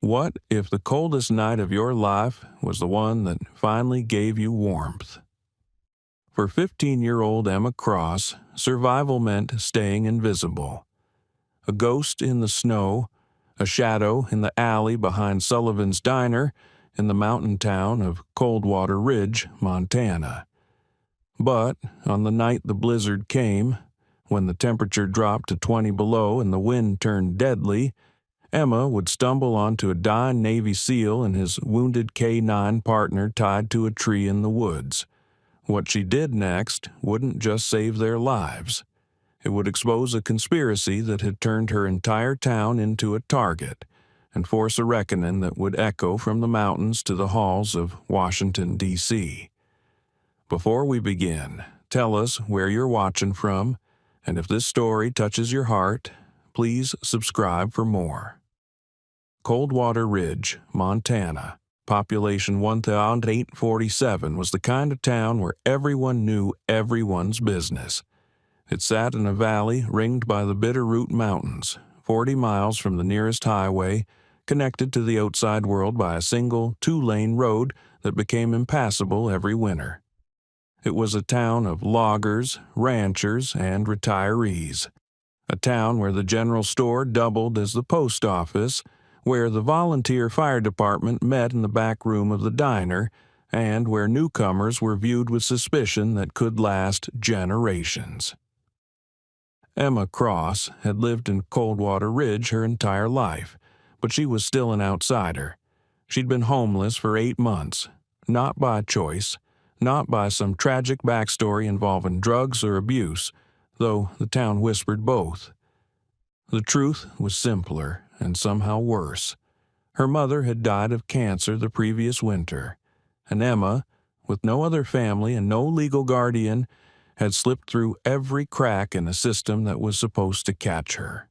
What if the coldest night of your life was the one that finally gave you warmth? For 15-year-old Emma Cross, survival meant staying invisible. A ghost in the snow, a shadow in the alley behind Sullivan's Diner in the mountain town of Coldwater Ridge, Montana. But on the night the blizzard came, when the temperature dropped to 20 below and the wind turned deadly, Emma would stumble onto a dying Navy SEAL and his wounded K-9 partner tied to a tree in the woods. What she did next wouldn't just save their lives. It would expose a conspiracy that had turned her entire town into a target and force a reckoning that would echo from the mountains to the halls of Washington, D.C. Before we begin, tell us where you're watching from, and if this story touches your heart, please subscribe for more. Coldwater Ridge, Montana, population 1,847, was the kind of town where everyone knew everyone's business. It sat in a valley ringed by the Bitterroot Mountains, 40 miles from the nearest highway, connected to the outside world by a single, two-lane road that became impassable every winter. It was a town of loggers, ranchers, and retirees. A town where the general store doubled as the post office, where the volunteer fire department met in the back room of the diner, and where newcomers were viewed with suspicion that could last generations. Emma Cross had lived in Coldwater Ridge her entire life, but she was still an outsider. She'd been homeless for 8 months, not by choice, not by some tragic backstory involving drugs or abuse, though the town whispered both. The truth was simpler and somehow worse. Her mother had died of cancer the previous winter, and Emma, with no other family and no legal guardian, had slipped through every crack in a system that was supposed to catch her.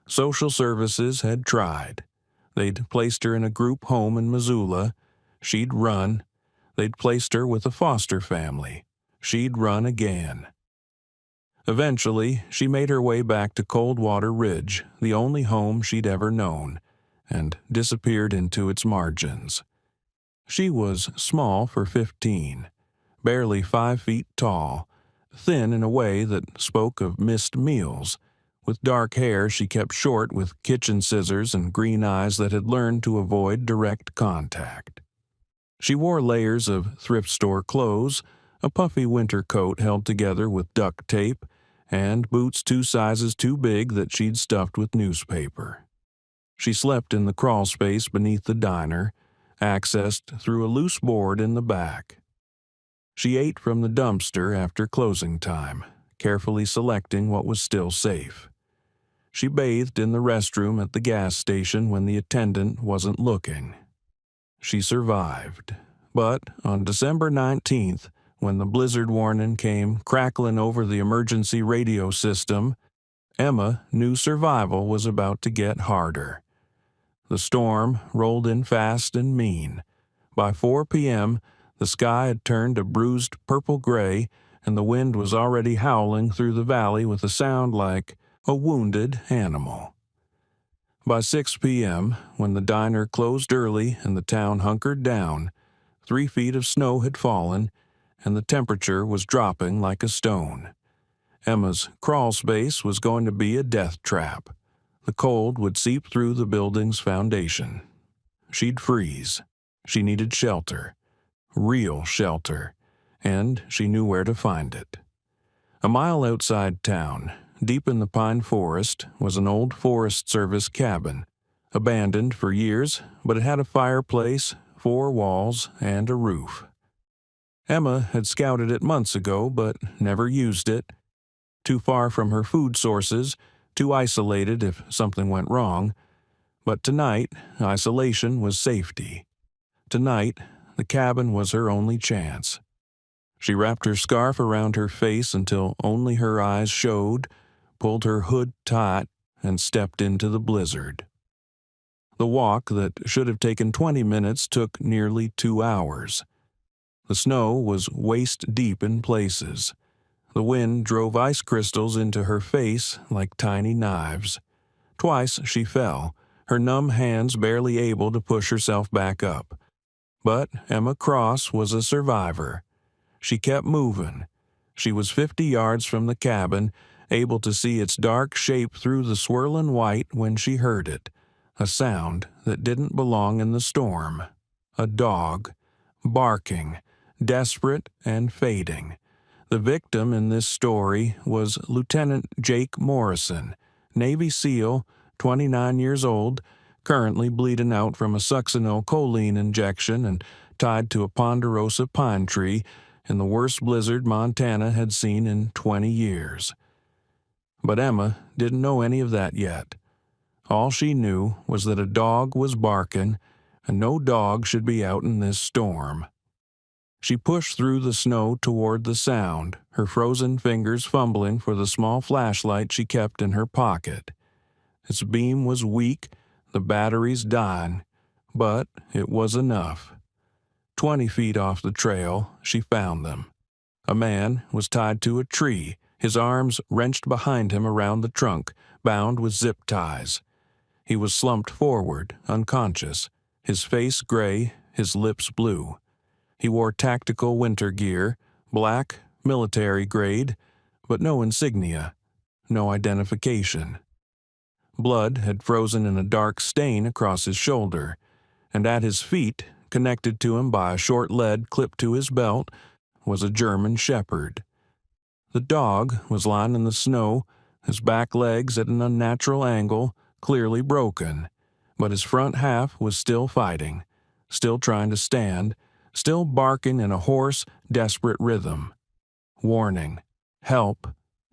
Social services had tried. They'd placed her in a group home in Missoula. She'd run. They'd placed her with a foster family. She'd run again. Eventually, she made her way back to Coldwater Ridge, the only home she'd ever known, and disappeared into its margins. She was small for 15, barely 5 feet tall, thin in a way that spoke of missed meals. With dark hair she kept short with kitchen scissors and green eyes that had learned to avoid direct contact. She wore layers of thrift store clothes, a puffy winter coat held together with duct tape, and boots 2 sizes too big that she'd stuffed with newspaper. She slept in the crawl space beneath the diner, accessed through a loose board in the back. She ate from the dumpster after closing time, carefully selecting what was still safe. She bathed in the restroom at the gas station when the attendant wasn't looking. She survived, but on December 19th, when the blizzard warning came crackling over the emergency radio system, Emma knew survival was about to get harder. The storm rolled in fast and mean. By 4 p.m., the sky had turned a bruised purple-gray, and the wind was already howling through the valley with a sound like a wounded animal. By 6 p.m., when the diner closed early and the town hunkered down, 3 feet of snow had fallen, and the temperature was dropping like a stone. Emma's crawl space was going to be a death trap. The cold would seep through the building's foundation. She'd freeze. She needed shelter. Real shelter. And she knew where to find it. A mile outside town, deep in the pine forest, was an old Forest Service cabin. Abandoned for years, but it had a fireplace, 4 walls, and a roof. Emma had scouted it months ago, but never used it. Too far from her food sources, too isolated if something went wrong. But tonight, isolation was safety. Tonight, the cabin was her only chance. She wrapped her scarf around her face until only her eyes showed, pulled her hood tight, and stepped into the blizzard. The walk that should have taken 20 minutes took nearly 2 hours. The snow was waist-deep in places. The wind drove ice crystals into her face like tiny knives. Twice she fell, her numb hands barely able to push herself back up. But Emma Cross was a survivor. She kept moving. She was 50 yards from the cabin, able to see its dark shape through the swirling white when she heard it, a sound that didn't belong in the storm. A dog, barking, desperate and fading. The victim in this story was Lieutenant Jake Morrison, Navy SEAL, 29 years old, currently bleeding out from a succinylcholine injection and tied to a ponderosa pine tree in the worst blizzard Montana had seen in 20 years. But Emma didn't know any of that yet. All she knew was that a dog was barking, and no dog should be out in this storm. She pushed through the snow toward the sound, her frozen fingers fumbling for the small flashlight she kept in her pocket. Its beam was weak, the batteries dying, but it was enough. 20 feet off the trail, she found them. A man was tied to a tree, his arms wrenched behind him around the trunk, bound with zip ties. He was slumped forward, unconscious, his face gray, his lips blue. He wore tactical winter gear, black, military grade, but no insignia, no identification. Blood had frozen in a dark stain across his shoulder, and at his feet, connected to him by a short lead clipped to his belt, was a German shepherd. The dog was lying in the snow, his back legs at an unnatural angle, clearly broken, but his front half was still fighting, still trying to stand, still barking in a hoarse, desperate rhythm. Warning, help,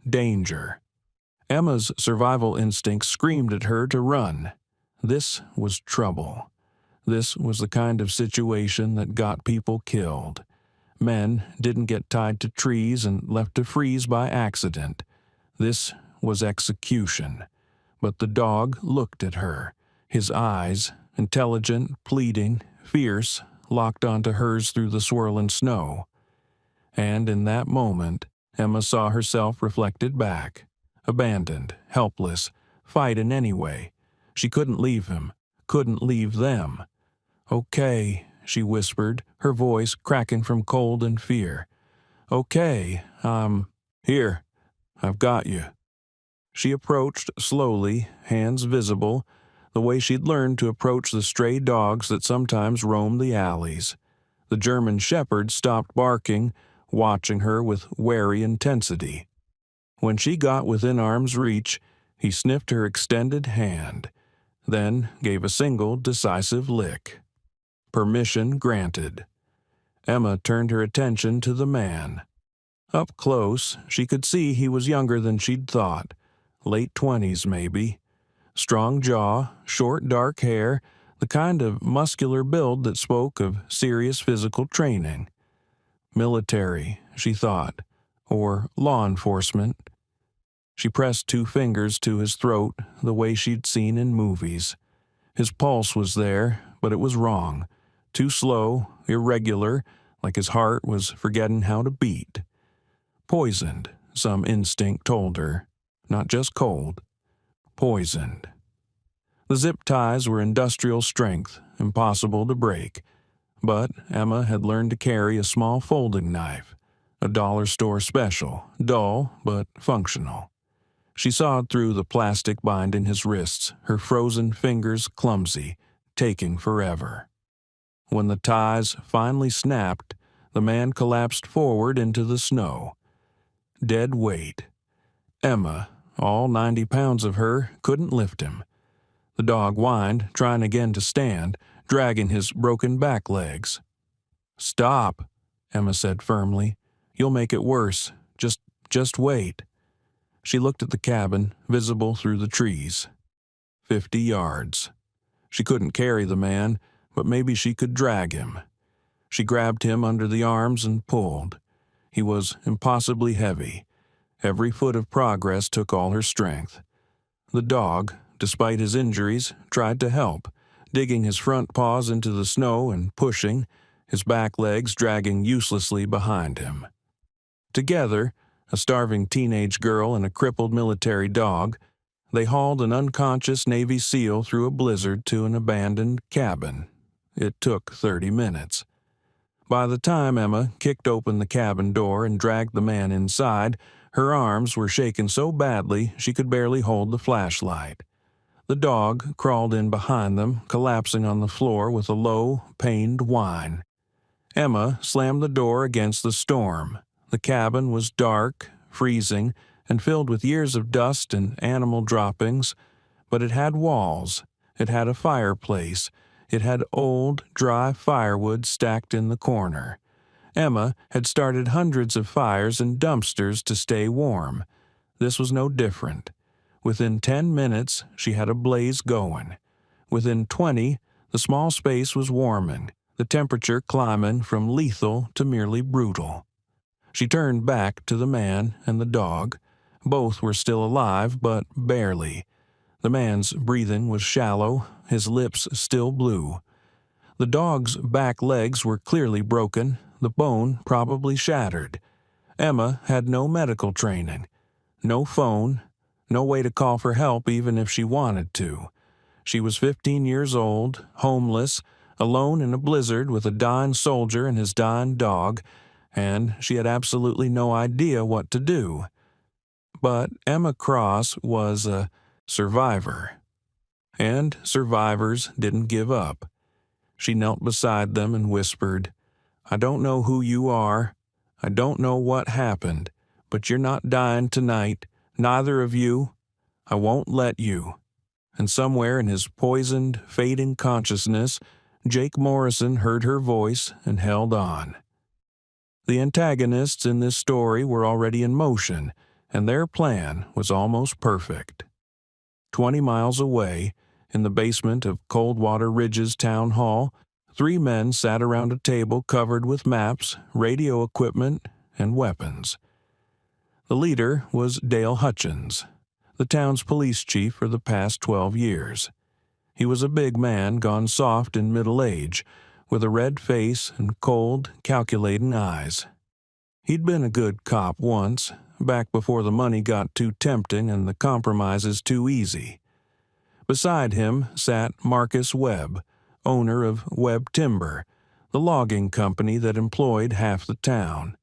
danger. Emma's survival instinct screamed at her to run. This was trouble. This was the kind of situation that got people killed. Men didn't get tied to trees and left to freeze by accident. This was execution. But the dog looked at her, his eyes, intelligent, pleading, fierce, locked onto hers through the swirling snow. And in that moment, Emma saw herself reflected back. Abandoned, helpless, fighting anyway. She couldn't leave him, couldn't leave them. "Okay," she whispered, her voice cracking from cold and fear. "Okay, here, I've got you." She approached slowly, hands visible, the way she'd learned to approach the stray dogs that sometimes roamed the alleys. The German shepherd stopped barking, watching her with wary intensity. When she got within arm's reach, he sniffed her extended hand, then gave a single decisive lick. Permission granted. Emma turned her attention to the man. Up close, she could see he was younger than she'd thought, late 20s maybe. Strong jaw, short dark hair, the kind of muscular build that spoke of serious physical training. Military, she thought, or law enforcement. She pressed 2 fingers to his throat the way she'd seen in movies. His pulse was there, but it was wrong. Too slow, irregular, like his heart was forgetting how to beat. Poisoned, some instinct told her. Not just cold. Poisoned. The zip ties were industrial strength, impossible to break. But Emma had learned to carry a small folding knife, a dollar store special, dull but functional. She sawed through the plastic binding his wrists, her frozen fingers clumsy, taking forever. When the ties finally snapped, the man collapsed forward into the snow. Dead weight. Emma, all 90 pounds of her, couldn't lift him. The dog whined, trying again to stand, dragging his broken back legs. "Stop," Emma said firmly. "You'll make it worse. Just wait." She looked at the cabin, visible through the trees. 50 yards. She couldn't carry the man, but maybe she could drag him. She grabbed him under the arms and pulled. He was impossibly heavy. Every foot of progress took all her strength. The dog, despite his injuries, tried to help, digging his front paws into the snow and pushing, his back legs dragging uselessly behind him. Together, a starving teenage girl and a crippled military dog, They hauled an unconscious Navy SEAL through a blizzard to an abandoned cabin. It took 30 minutes. By the time Emma kicked open the cabin door and dragged the man inside, her arms were shaking so badly she could barely hold the flashlight. The dog crawled in behind them, collapsing on the floor with a low, pained whine. Emma slammed the door against the storm. The cabin was dark, freezing, and filled with years of dust and animal droppings, but it had walls, it had a fireplace, it had old, dry firewood stacked in the corner. Emma had started hundreds of fires and dumpsters to stay warm. This was no different. Within 10 minutes, she had a blaze going. Within 20, the small space was warming, the temperature climbing from lethal to merely brutal. She turned back to the man and the dog. Both were still alive, but barely. The man's breathing was shallow, his lips still blue. The dog's back legs were clearly broken, the bone probably shattered. Emma had no medical training, no phone, no way to call for help even if she wanted to. She was 15 years old, homeless, alone in a blizzard with a dying soldier and his dying dog, and she had absolutely no idea what to do. But Emma Cross was a survivor. And survivors didn't give up. She knelt beside them and whispered, "I don't know who you are. I don't know what happened, but you're not dying tonight, neither of you. I won't let you." And somewhere in his poisoned, fading consciousness, Jake Morrison heard her voice and held on. The antagonists in this story were already in motion, and their plan was almost perfect. 20 miles away, in the basement of Coldwater Ridge's town hall, 3 men sat around a table covered with maps, radio equipment, and weapons. The leader was Dale Hutchins, the town's police chief for the past 12 years. He was a big man gone soft in middle age, with a red face and cold, calculating eyes. He'd been a good cop once, back before the money got too tempting and the compromises too easy. Beside him sat Marcus Webb, owner of Webb Timber, the logging company that employed half the town.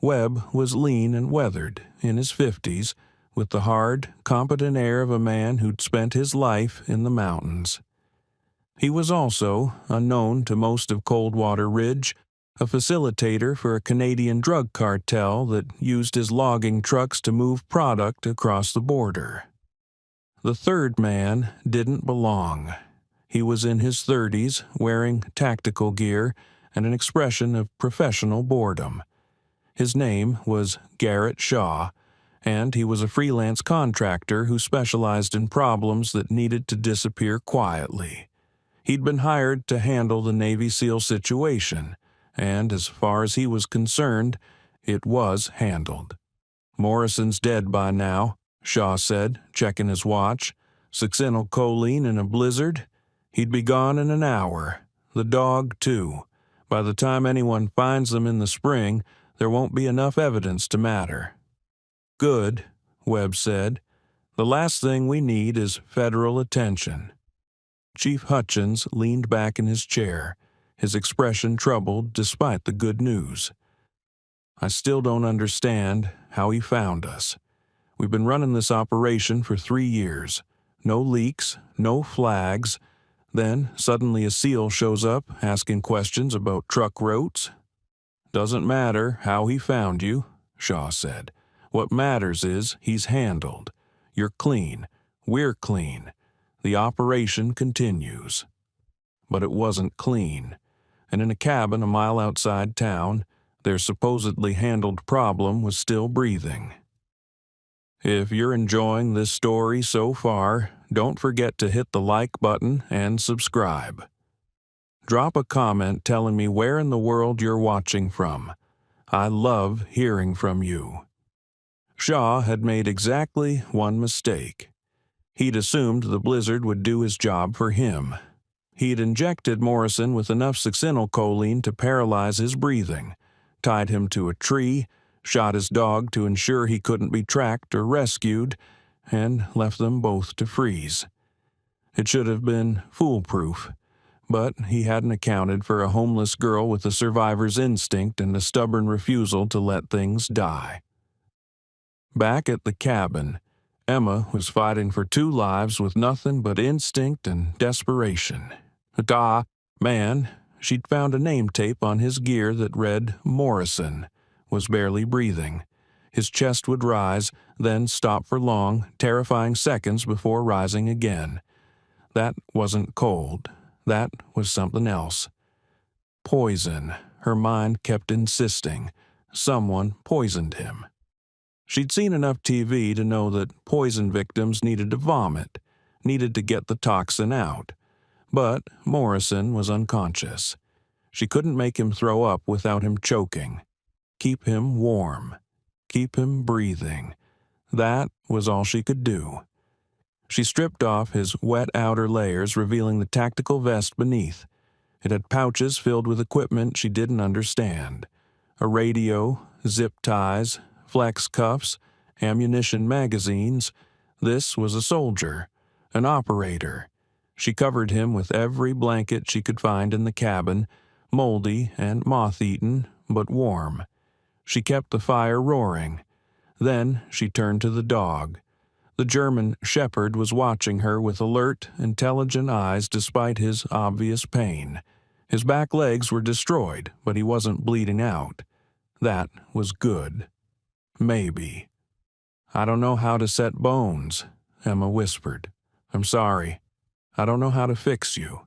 Webb was lean and weathered, in his 50s, with the hard, competent air of a man who'd spent his life in the mountains. He was also, unknown to most of Coldwater Ridge, a facilitator for a Canadian drug cartel that used his logging trucks to move product across the border. The third man didn't belong. He was in his 30s, wearing tactical gear and an expression of professional boredom. His name was Garrett Shaw, and he was a freelance contractor who specialized in problems that needed to disappear quietly. He'd been hired to handle the Navy SEAL situation, and as far as he was concerned, it was handled. "Morrison's dead by now," Shaw said, checking his watch. "Succinylcholine in a blizzard? He'd be gone in an hour. The dog, too. By the time anyone finds them in the spring, there won't be enough evidence to matter." "Good," Webb said. "The last thing we need is federal attention." Chief Hutchins leaned back in his chair, his expression troubled despite the good news. "I still don't understand how he found us. We've been running this operation for 3 years. No leaks, no flags. Then suddenly a SEAL shows up asking questions about truck routes." "Doesn't matter how he found you," Shaw said. "What matters is he's handled. You're clean. We're clean. The operation continues." But it wasn't clean. And in a cabin a mile outside town, their supposedly handled problem was still breathing. If you're enjoying this story so far, don't forget to hit the like button and subscribe. Drop a comment telling me where in the world you're watching from. I love hearing from you. Shaw had made exactly one mistake. He'd assumed the blizzard would do his job for him. He'd injected Morrison with enough succinylcholine to paralyze his breathing, tied him to a tree, shot his dog to ensure he couldn't be tracked or rescued, and left them both to freeze. It should have been foolproof, but he hadn't accounted for a homeless girl with a survivor's instinct and a stubborn refusal to let things die. Back at the cabin, Emma was fighting for two lives with nothing but instinct and desperation. Man, she'd found a name tape on his gear that read Morrison, was barely breathing. His chest would rise, then stop for long, terrifying seconds before rising again. That wasn't cold. That was something else. Poison, her mind kept insisting. Someone poisoned him. She'd seen enough TV to know that poison victims needed to vomit, needed to get the toxin out. But Morrison was unconscious. She couldn't make him throw up without him choking. Keep him warm. Keep him breathing. That was all she could do. She stripped off his wet outer layers, revealing the tactical vest beneath. It had pouches filled with equipment she didn't understand. A radio, zip ties, flex cuffs, ammunition magazines. This was a soldier, an operator. She covered him with every blanket she could find in the cabin, moldy and moth-eaten, but warm. She kept the fire roaring. Then she turned to the dog. The German shepherd was watching her with alert, intelligent eyes despite his obvious pain. His back legs were destroyed, but he wasn't bleeding out. That was good. Maybe. "I don't know how to set bones," Emma whispered. "I'm sorry. I don't know how to fix you."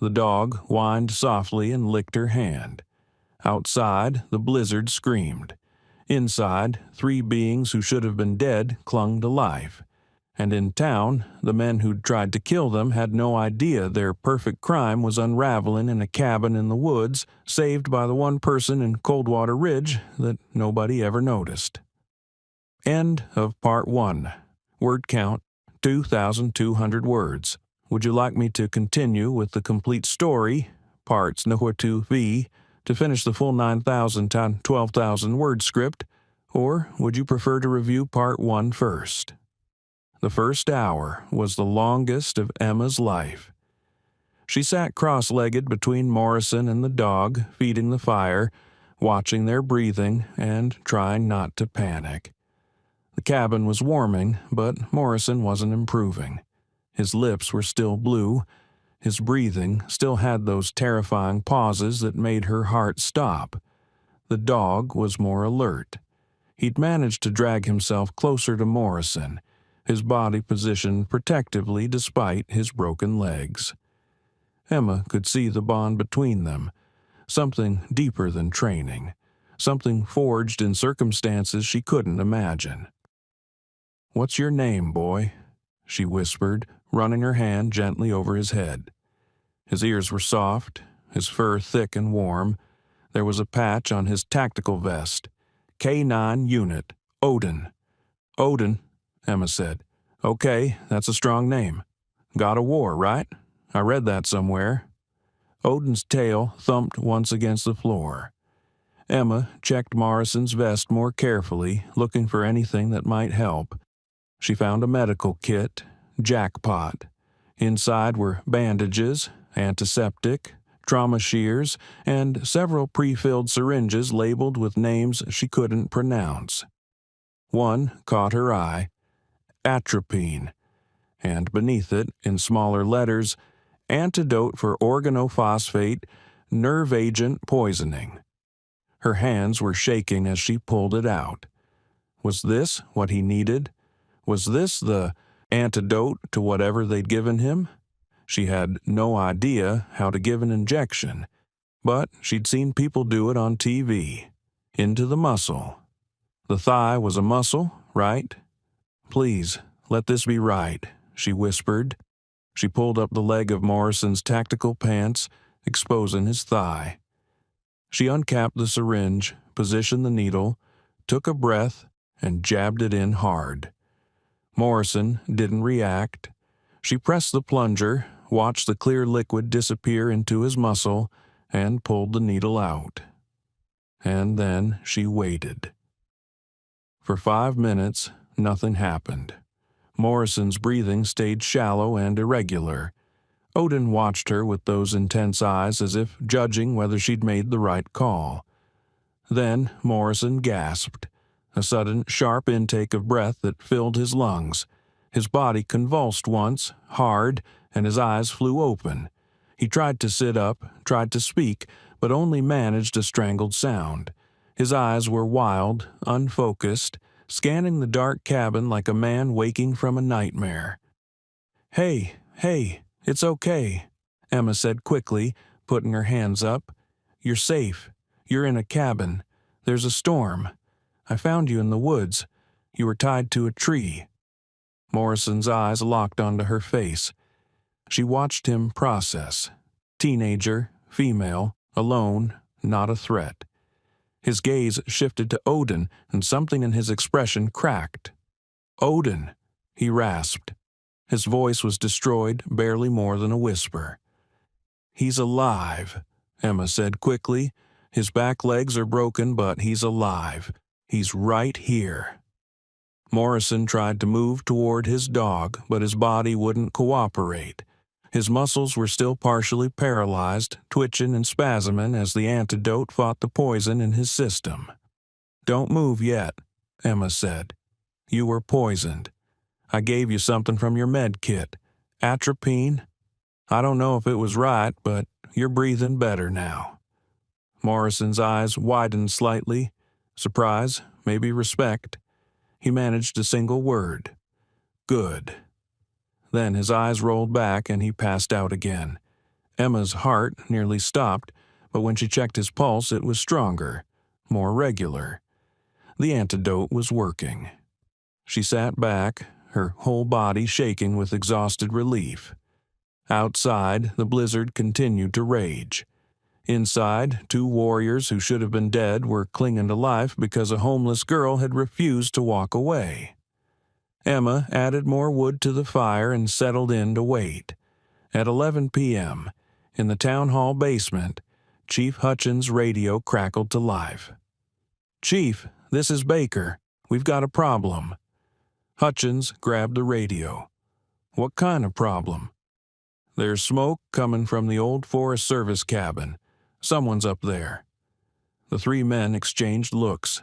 The dog whined softly and licked her hand. Outside, the blizzard screamed. Inside, three beings who should have been dead clung to life. And in town, the men who'd tried to kill them had no idea their perfect crime was unraveling in a cabin in the woods, saved by the one person in Coldwater Ridge that nobody ever noticed. End of Part 1. Word count, 2,200 words. Would you like me to continue with the complete story, parts 2V, to finish the full 9,000 to 12,000 word script, or would you prefer to review Part 1 first? The first hour was the longest of Emma's life. She sat cross-legged between Morrison and the dog, feeding the fire, watching their breathing, and trying not to panic. The cabin was warming, but Morrison wasn't improving. His lips were still blue. His breathing still had those terrifying pauses that made her heart stop. The dog was more alert. He'd managed to drag himself closer to Morrison, his body positioned protectively despite his broken legs. Emma could see the bond between them, something deeper than training, something forged in circumstances she couldn't imagine. "What's your name, boy?" she whispered, running her hand gently over his head. His ears were soft, his fur thick and warm. There was a patch on his tactical vest. K9 Unit, Odin. "Odin," Emma said. "Okay, that's a strong name. God of War, right? I read that somewhere." Odin's tail thumped once against the floor. Emma checked Morrison's vest more carefully, looking for anything that might help. She found a medical kit. Jackpot. Inside were bandages, antiseptic, trauma shears, and several pre-filled syringes labeled with names she couldn't pronounce. One caught her eye, atropine, and beneath it, in smaller letters, antidote for organophosphate, nerve agent poisoning. Her hands were shaking as she pulled it out. Was this what he needed? Was this the antidote to whatever they'd given him? She had no idea how to give an injection, but she'd seen people do it on TV. Into the muscle. The thigh was a muscle, right? "Please, let this be right," she whispered. She pulled up the leg of Morrison's tactical pants, exposing his thigh. She uncapped the syringe, positioned the needle, took a breath, and jabbed it in hard. Morrison didn't react. She pressed the plunger, watched the clear liquid disappear into his muscle, and pulled the needle out. And then she waited. For 5 minutes, nothing happened. Morrison's breathing stayed shallow and irregular. Odin watched her with those intense eyes as if judging whether she'd made the right call. Then Morrison gasped, a sudden sharp intake of breath that filled his lungs. His body convulsed once, hard, and his eyes flew open. He tried to sit up, tried to speak, but only managed a strangled sound. His eyes were wild, unfocused, scanning the dark cabin like a man waking from a nightmare. "Hey, it's okay," Emma said quickly, putting her hands up. "You're safe. You're in a cabin. There's a storm. I found you in the woods. You were tied to a tree." Morrison's eyes locked onto her face. She watched him process. Teenager, female, alone, not a threat. His gaze shifted to Odin, and something in his expression cracked. "Odin," he rasped. His voice was destroyed, barely more than a whisper. "He's alive," Emma said quickly. "His back legs are broken, but he's alive. He's right here." Morrison tried to move toward his dog, but his body wouldn't cooperate. His muscles were still partially paralyzed, twitching and spasming as the antidote fought the poison in his system. "Don't move yet," Emma said. "You were poisoned. I gave you something from your med kit. Atropine. I don't know if it was right, but you're breathing better now." Morrison's eyes widened slightly. Surprise, maybe respect. He managed a single word. "Good." Then his eyes rolled back and he passed out again. Emma's heart nearly stopped, but when she checked his pulse it was stronger, more regular. The antidote was working. She sat back, her whole body shaking with exhausted relief. Outside, the blizzard continued to rage. Inside, two warriors who should have been dead were clinging to life because a homeless girl had refused to walk away. Emma added more wood to the fire and settled in to wait. At 11 p.m., in the town hall basement, Chief Hutchins' radio crackled to life. "Chief, this is Baker. We've got a problem." Hutchins grabbed the radio. "What kind of problem?" "There's smoke coming from the old Forest Service cabin. Someone's up there." The three men exchanged looks.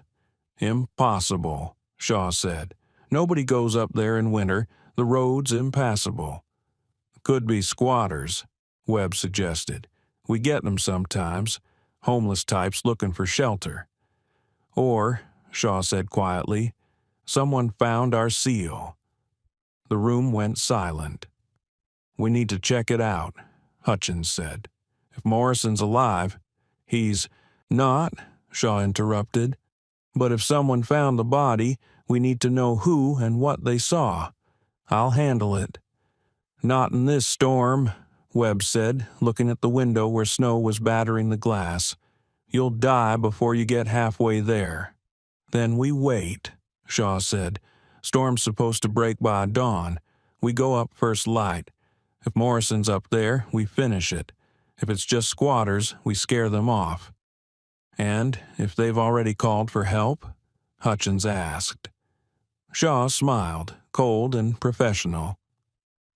"Impossible," Shaw said. "Nobody goes up there in winter. The road's impassable." "Could be squatters," Webb suggested. "We get them sometimes. Homeless types looking for shelter." "Or," Shaw said quietly, "someone found our seal." The room went silent. "We need to check it out," Hutchins said. "If Morrison's alive, he's—" "Not," Shaw interrupted. "But if someone found the body, we need to know who and what they saw. I'll handle it." "Not in this storm," Webb said, looking at the window where snow was battering the glass. "You'll die before you get halfway there." "Then we wait," Shaw said. "Storm's supposed to break by dawn. We go up first light. If Morrison's up there, we finish it. If it's just squatters, we scare them off." "And if they've already called for help?" Hutchins asked. Shaw smiled, cold and professional.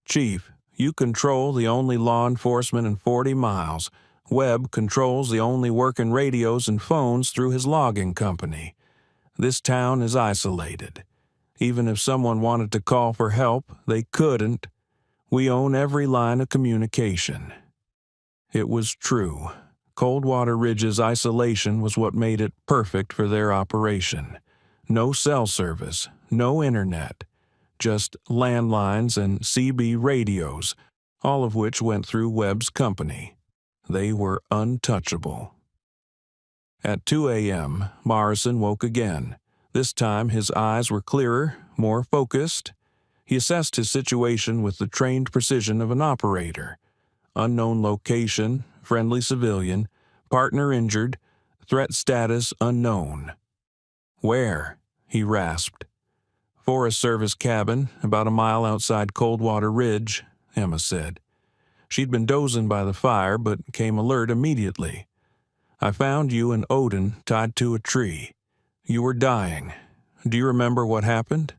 "Chief, you control the only law enforcement in 40 miles. Webb controls the only working radios and phones through his logging company. This town is isolated. Even if someone wanted to call for help, they couldn't. We own every line of communication." It was true. Coldwater Ridge's isolation was what made it perfect for their operation. No cell service, no internet, just landlines and CB radios, all of which went through Webb's company. They were untouchable. At 2 a.m., Morrison woke again. This time his eyes were clearer, more focused. He assessed his situation with the trained precision of an operator. Unknown location, friendly civilian, partner injured, threat status unknown. "Where?" he rasped. "Forest Service cabin, about a mile outside Coldwater Ridge," Emma said. She'd been dozing by the fire, but came alert immediately. "I found you and Odin tied to a tree. You were dying. Do you remember what happened?"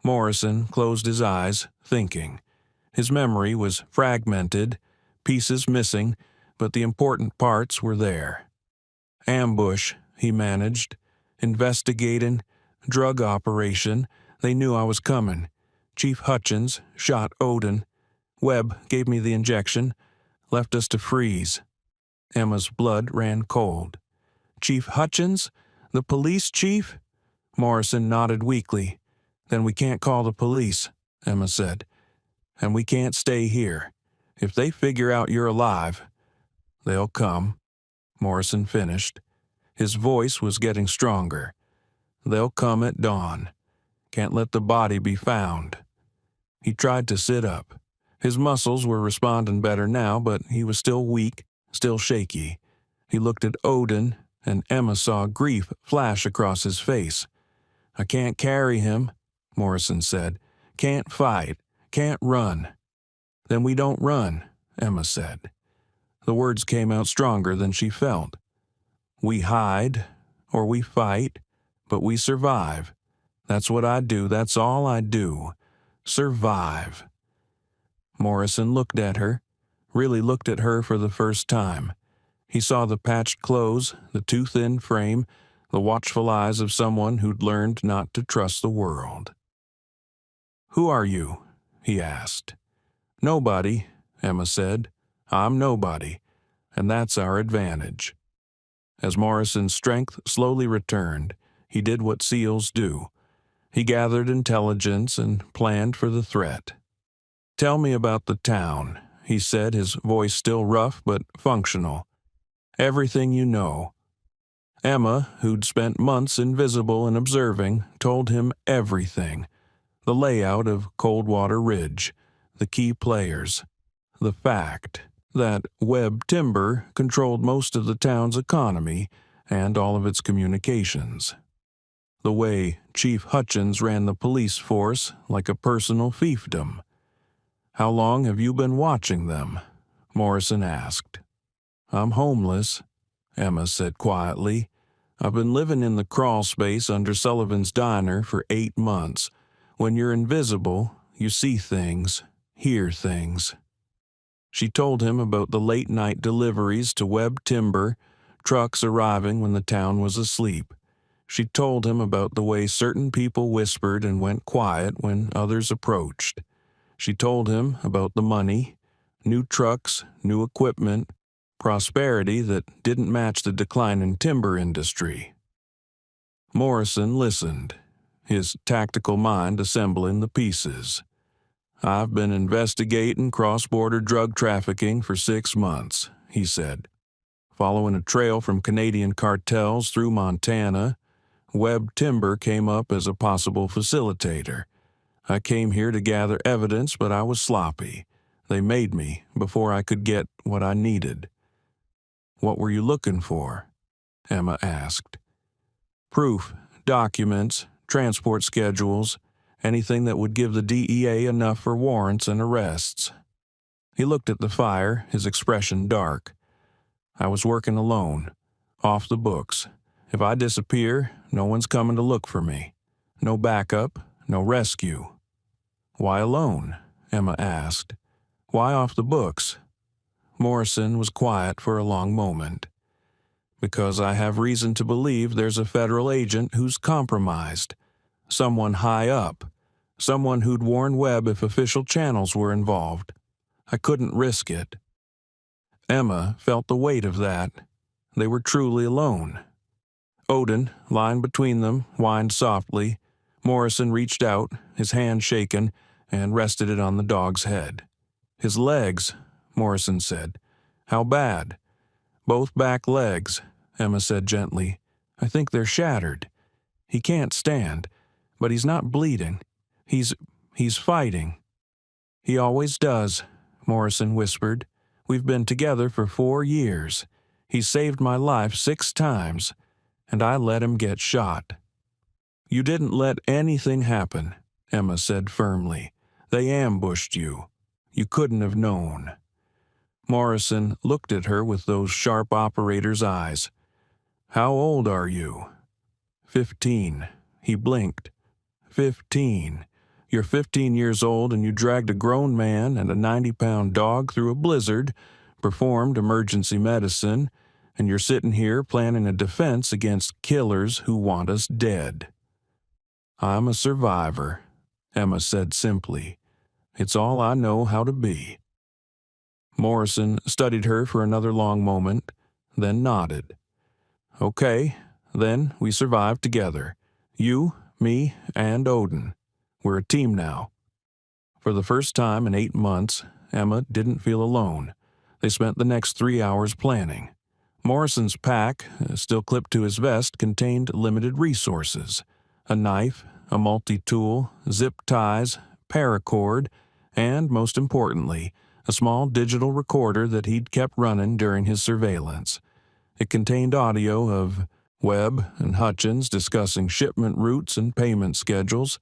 Morrison closed his eyes, thinking. His memory was fragmented, pieces missing, but the important parts were there. Ambush, he managed. Investigating. Drug operation. They knew I was coming. Chief Hutchins shot Odin. Webb gave me the injection, left us to freeze. Emma's blood ran cold. Chief Hutchins? The police chief? Morrison nodded weakly. Then we can't call the police, Emma said. And we can't stay here. If they figure out you're alive, they'll come. Morrison finished. His voice was getting stronger. They'll come at dawn. Can't let the body be found. He tried to sit up. His muscles were responding better now, but he was still weak, still shaky. He looked at Odin, and Emma saw grief flash across his face. I can't carry him, Morrison said. Can't fight. Can't run. Then we don't run, Emma said. The words came out stronger than she felt. We hide, or we fight, but we survive. That's what I do. That's all I do. Survive. Morrison looked at her, really looked at her for the first time. He saw the patched clothes, the too thin frame, the watchful eyes of someone who'd learned not to trust the world. Who are you? He asked. Nobody, Emma said. I'm nobody, and that's our advantage. As Morrison's strength slowly returned, he did what SEALs do. He gathered intelligence and planned for the threat. Tell me about the town, he said, his voice still rough but functional. Everything you know. Emma, who'd spent months invisible and observing, told him everything. The layout of Coldwater Ridge, the key players, the fact that Webb Timber controlled most of the town's economy and all of its communications. The way Chief Hutchins ran the police force like a personal fiefdom. How long have you been watching them? Morrison asked. I'm homeless, Emma said quietly. I've been living in the crawl space under Sullivan's Diner for 8 months. When you're invisible, you see things, hear things. She told him about the late-night deliveries to Webb Timber, trucks arriving when the town was asleep. She told him about the way certain people whispered and went quiet when others approached. She told him about the money, new trucks, new equipment, prosperity that didn't match the declining timber industry. Morrison listened, his tactical mind assembling the pieces. I've been investigating cross-border drug trafficking for 6 months, he said. Following a trail from Canadian cartels through Montana, Webb Timber came up as a possible facilitator. I came here to gather evidence, but I was sloppy. They made me before I could get what I needed. What were you looking for? Emma asked. Proof, documents, transport schedules, anything that would give the DEA enough for warrants and arrests. He looked at the fire, his expression dark. I was working alone, off the books. If I disappear, no one's coming to look for me. No backup, no rescue. Why alone? Emma asked. Why off the books? Morrison was quiet for a long moment. Because I have reason to believe there's a federal agent who's compromised. Someone high up. Someone who'd warn Webb if official channels were involved. I couldn't risk it. Emma felt the weight of that. They were truly alone. Odin, lying between them, whined softly. Morrison reached out, his hand shaken, and rested it on the dog's head. His legs, Morrison said. How bad? Both back legs, Emma said gently. I think they're shattered. He can't stand, but he's not bleeding. He's fighting. He always does, Morrison whispered. We've been together for 4 years. He saved my life 6 times, and I let him get shot. You didn't let anything happen, Emma said firmly. They ambushed you. You couldn't have known. Morrison looked at her with those sharp operator's eyes. How old are you? 15. He blinked. 15. You're 15 years old and you dragged a grown man and a 90-pound dog through a blizzard, performed emergency medicine, and you're sitting here planning a defense against killers who want us dead." "I'm a survivor," Emma said simply. "It's all I know how to be." Morrison studied her for another long moment, then nodded. "Okay, then we survived together. You, me, and Odin. We're a team now." For the first time in 8 months, Emma didn't feel alone. They spent the next 3 hours planning. Morrison's pack, still clipped to his vest, contained limited resources: a knife, a multi-tool, zip ties, paracord, and, most importantly, a small digital recorder that he'd kept running during his surveillance. It contained audio of Webb and Hutchins discussing shipment routes and payment schedules.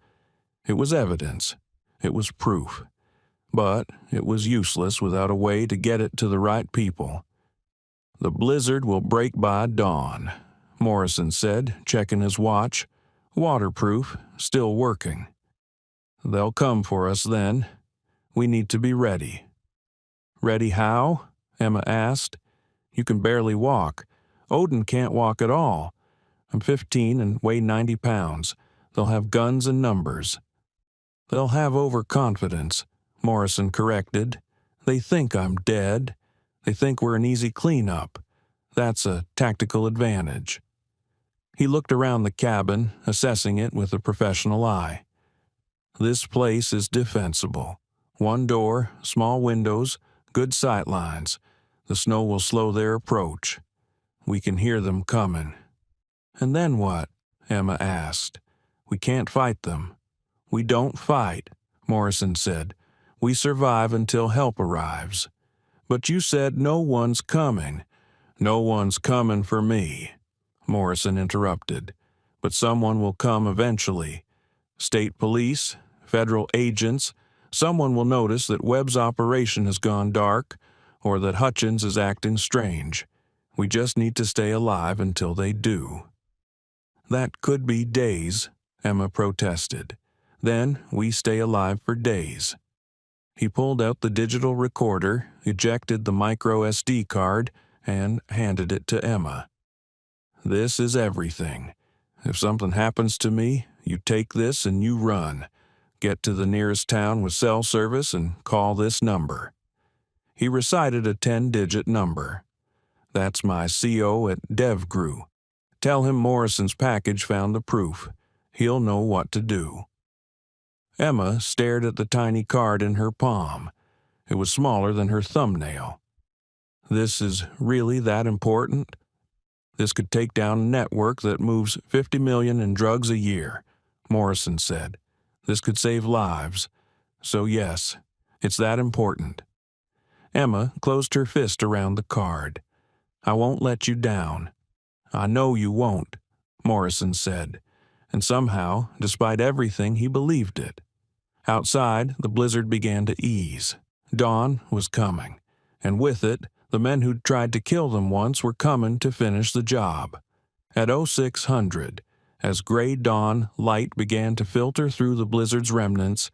It was evidence. It was proof. But it was useless without a way to get it to the right people. "The blizzard will break by dawn," Morrison said, checking his watch. "Waterproof, still working. They'll come for us then. We need to be ready." "Ready how?" Emma asked. "You can barely walk. Odin can't walk at all. I'm 15 and weigh 90 pounds. They'll have guns and numbers." "They'll have overconfidence," Morrison corrected. "They think I'm dead. They think we're an easy cleanup. That's a tactical advantage." He looked around the cabin, assessing it with a professional eye. "This place is defensible. One door, small windows, good sight lines. The snow will slow their approach. We can hear them coming." "And then what?" Emma asked. "We can't fight them." "We don't fight," Morrison said. "We survive until help arrives." "But you said no one's coming." "No one's coming for me," Morrison interrupted. "But someone will come eventually. State police, federal agents. Someone will notice that Webb's operation has gone dark, or that Hutchins is acting strange. We just need to stay alive until they do." "That could be days," Emma protested. "Then we stay alive for days." He pulled out the digital recorder, ejected the micro SD card, and handed it to Emma. "This is everything. If something happens to me, you take this and you run. Get to the nearest town with cell service and call this number." He recited a 10-digit number. "That's my CO at DevGru. Tell him Morrison's package found the proof. He'll know what to do." Emma stared at the tiny card in her palm. It was smaller than her thumbnail. "This is really that important? This could take down a network that moves 50 million in drugs a year," Morrison said. "This could save lives. So yes, it's that important." Emma closed her fist around the card. "I won't let you down." "I know you won't," Morrison said. And somehow, despite everything, he believed it. Outside, the blizzard began to ease. Dawn was coming, and with it, the men who'd tried to kill them once were coming to finish the job. At 0600, as gray dawn light began to filter through the blizzard's remnants,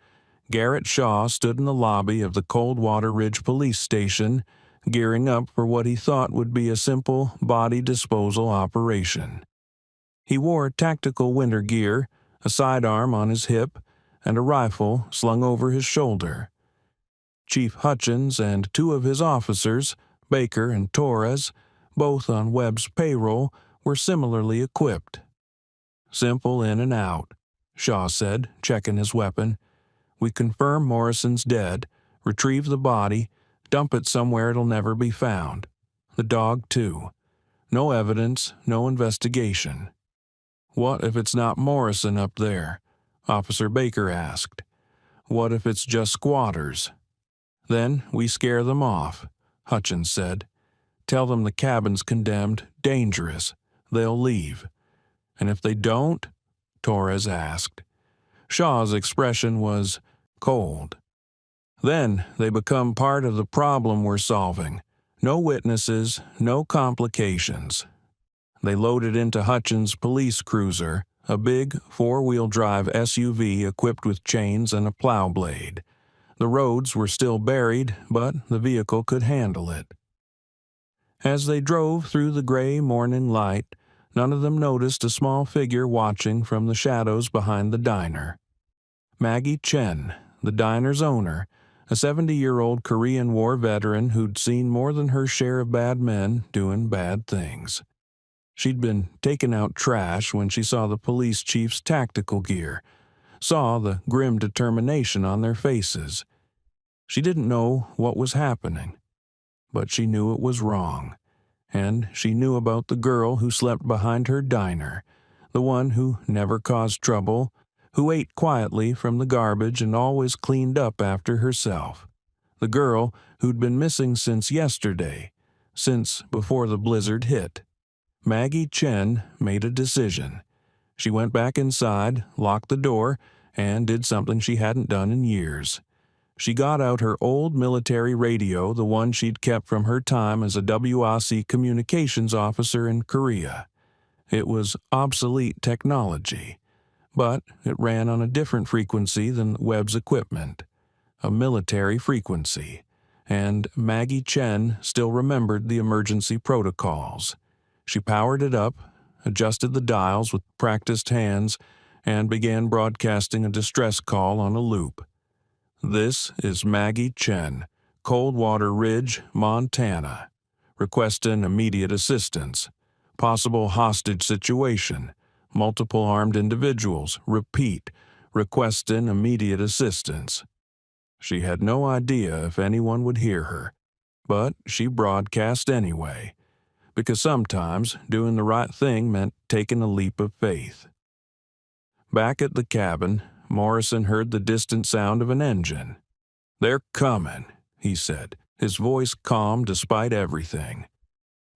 Garrett Shaw stood in the lobby of the Coldwater Ridge Police Station, gearing up for what he thought would be a simple body disposal operation. He wore tactical winter gear, a sidearm on his hip, and a rifle slung over his shoulder. Chief Hutchins and 2 of his officers, Baker and Torres, both on Webb's payroll, were similarly equipped. "Simple in and out," Shaw said, checking his weapon. "We confirm Morrison's dead, retrieve the body, dump it somewhere it'll never be found. The dog, too. No evidence, no investigation." "What if it's not Morrison up there?" Officer Baker asked. "What if it's just squatters?" "Then we scare them off," Hutchins said. "Tell them the cabin's condemned, dangerous. They'll leave." "And if they don't?" Torres asked. Shaw's expression was cold. "Then they become part of the problem we're solving. No witnesses, no complications." They loaded into Hutchins' police cruiser, a big four-wheel drive SUV equipped with chains and a plow blade. The roads were still buried, but the vehicle could handle it. As they drove through the gray morning light, none of them noticed a small figure watching from the shadows behind the diner. Maggie Chen, the diner's owner, a 70-year-old Korean War veteran who'd seen more than her share of bad men doing bad things. She'd been taking out trash when she saw the police chief's tactical gear, saw the grim determination on their faces. She didn't know what was happening, but she knew it was wrong. And she knew about the girl who slept behind her diner, the one who never caused trouble, who ate quietly from the garbage and always cleaned up after herself. The girl who'd been missing since yesterday, since before the blizzard hit. Maggie Chen made a decision. She went back inside, locked the door, and did something she hadn't done in years. She got out her old military radio, the one she'd kept from her time as a WRC communications officer in Korea. It was obsolete technology, but it ran on a different frequency than Webb's equipment, a military frequency, and Maggie Chen still remembered the emergency protocols. She powered it up, adjusted the dials with practiced hands, and began broadcasting a distress call on a loop. "This is Maggie Chen, Coldwater Ridge, Montana. Requesting immediate assistance. Possible hostage situation. Multiple armed individuals. Repeat. Requesting immediate assistance." She had no idea if anyone would hear her, but she broadcast anyway, because sometimes doing the right thing meant taking a leap of faith. Back at the cabin, Morrison heard the distant sound of an engine. "They're coming," he said, his voice calm despite everything.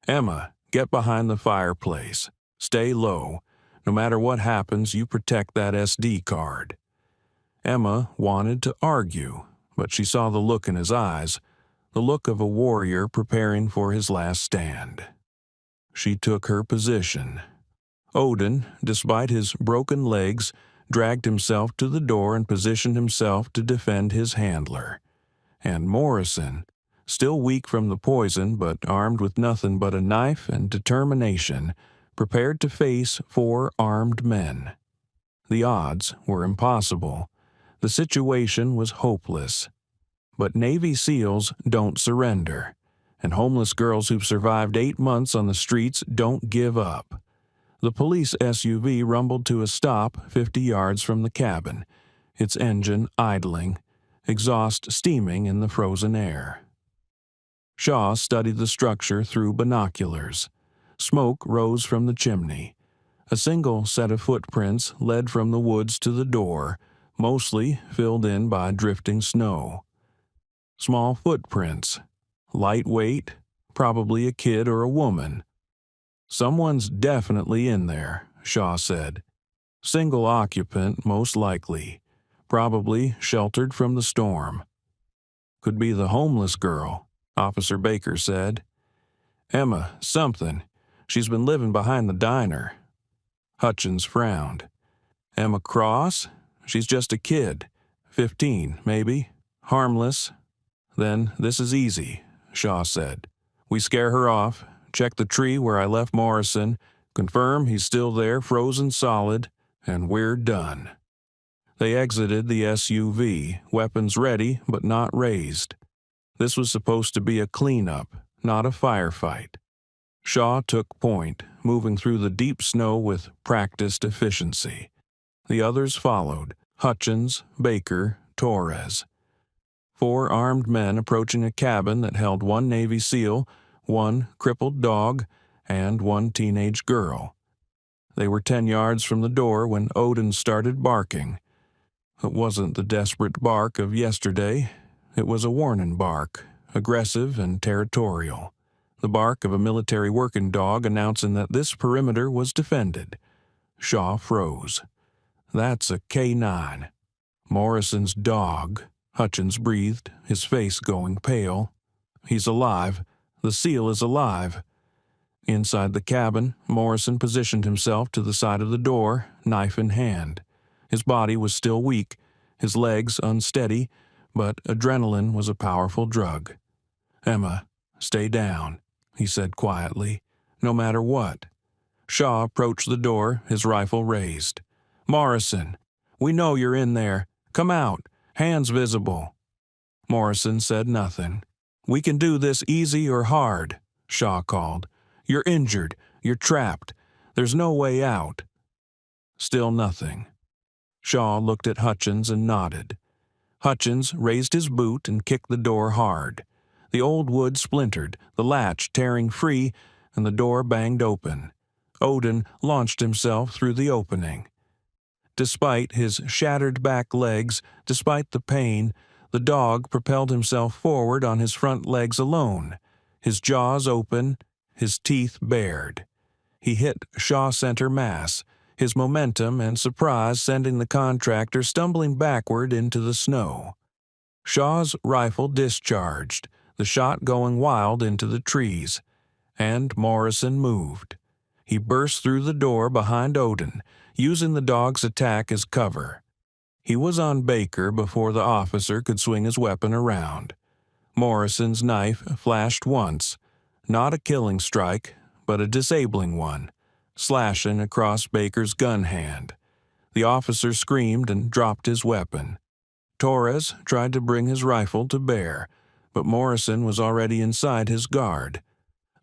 "Emma, get behind the fireplace. Stay low. No matter what happens, you protect that SD card." Emma wanted to argue, but she saw the look in his eyes, the look of a warrior preparing for his last stand. She took her position. Odin, despite his broken legs, dragged himself to the door and positioned himself to defend his handler. And Morrison, still weak from the poison but armed with nothing but a knife and determination, prepared to face 4 armed men. The odds were impossible. The situation was hopeless. But Navy SEALs don't surrender, and homeless girls who've survived 8 months on the streets don't give up. The police SUV rumbled to a stop 50 yards from the cabin, its engine idling, exhaust steaming in the frozen air. Shaw studied the structure through binoculars. Smoke rose from the chimney. A single set of footprints led from the woods to the door, mostly filled in by drifting snow. Small footprints, lightweight, probably a kid or a woman. "Someone's definitely in there," Shaw said. "Single occupant, most likely. Probably sheltered from the storm." "Could be the homeless girl," Officer Baker said. "Emma, something. She's been living behind the diner." Hutchins frowned. "Emma Cross? She's just a kid. 15, maybe. Harmless." "Then this is easy," Shaw said. "We scare her off, check the tree where I left Morrison, confirm he's still there frozen solid, and we're done." They exited the SUV, weapons ready but not raised. This was supposed to be a cleanup, not a firefight. Shaw took point, moving through the deep snow with practiced efficiency. The others followed: Hutchins, Baker, Torres. 4 armed men approaching a cabin that held 1 Navy SEAL, 1 crippled dog, and 1 teenage girl. They were 10 yards from the door when Odin started barking. It wasn't the desperate bark of yesterday. It was a warning bark, aggressive and territorial. The bark of a military working dog announcing that this perimeter was defended. Shaw froze. "That's a K9. Morrison's dog," Hutchins breathed, his face going pale. "He's alive. The SEAL is alive." Inside the cabin, Morrison positioned himself to the side of the door, knife in hand. His body was still weak, his legs unsteady, but adrenaline was a powerful drug. "Emma, stay down," he said quietly, "no matter what." Shaw approached the door, his rifle raised. "Morrison, we know you're in there. Come out, hands visible." Morrison said nothing. "We can do this easy or hard," Shaw called. "You're injured. You're trapped. There's no way out." Still nothing. Shaw looked at Hutchins and nodded. Hutchins raised his boot and kicked the door hard. The old wood splintered, the latch tearing free, and the door banged open. Odin launched himself through the opening. Despite his shattered back legs, despite the pain, the dog propelled himself forward on his front legs alone, his jaws open, his teeth bared. He hit Shaw center mass, his momentum and surprise sending the contractor stumbling backward into the snow. Shaw's rifle discharged, the shot going wild into the trees, and Morrison moved. He burst through the door behind Odin, using the dog's attack as cover. He was on Baker before the officer could swing his weapon around. Morrison's knife flashed once, not a killing strike, but a disabling one, slashing across Baker's gun hand. The officer screamed and dropped his weapon. Torres tried to bring his rifle to bear, but Morrison was already inside his guard.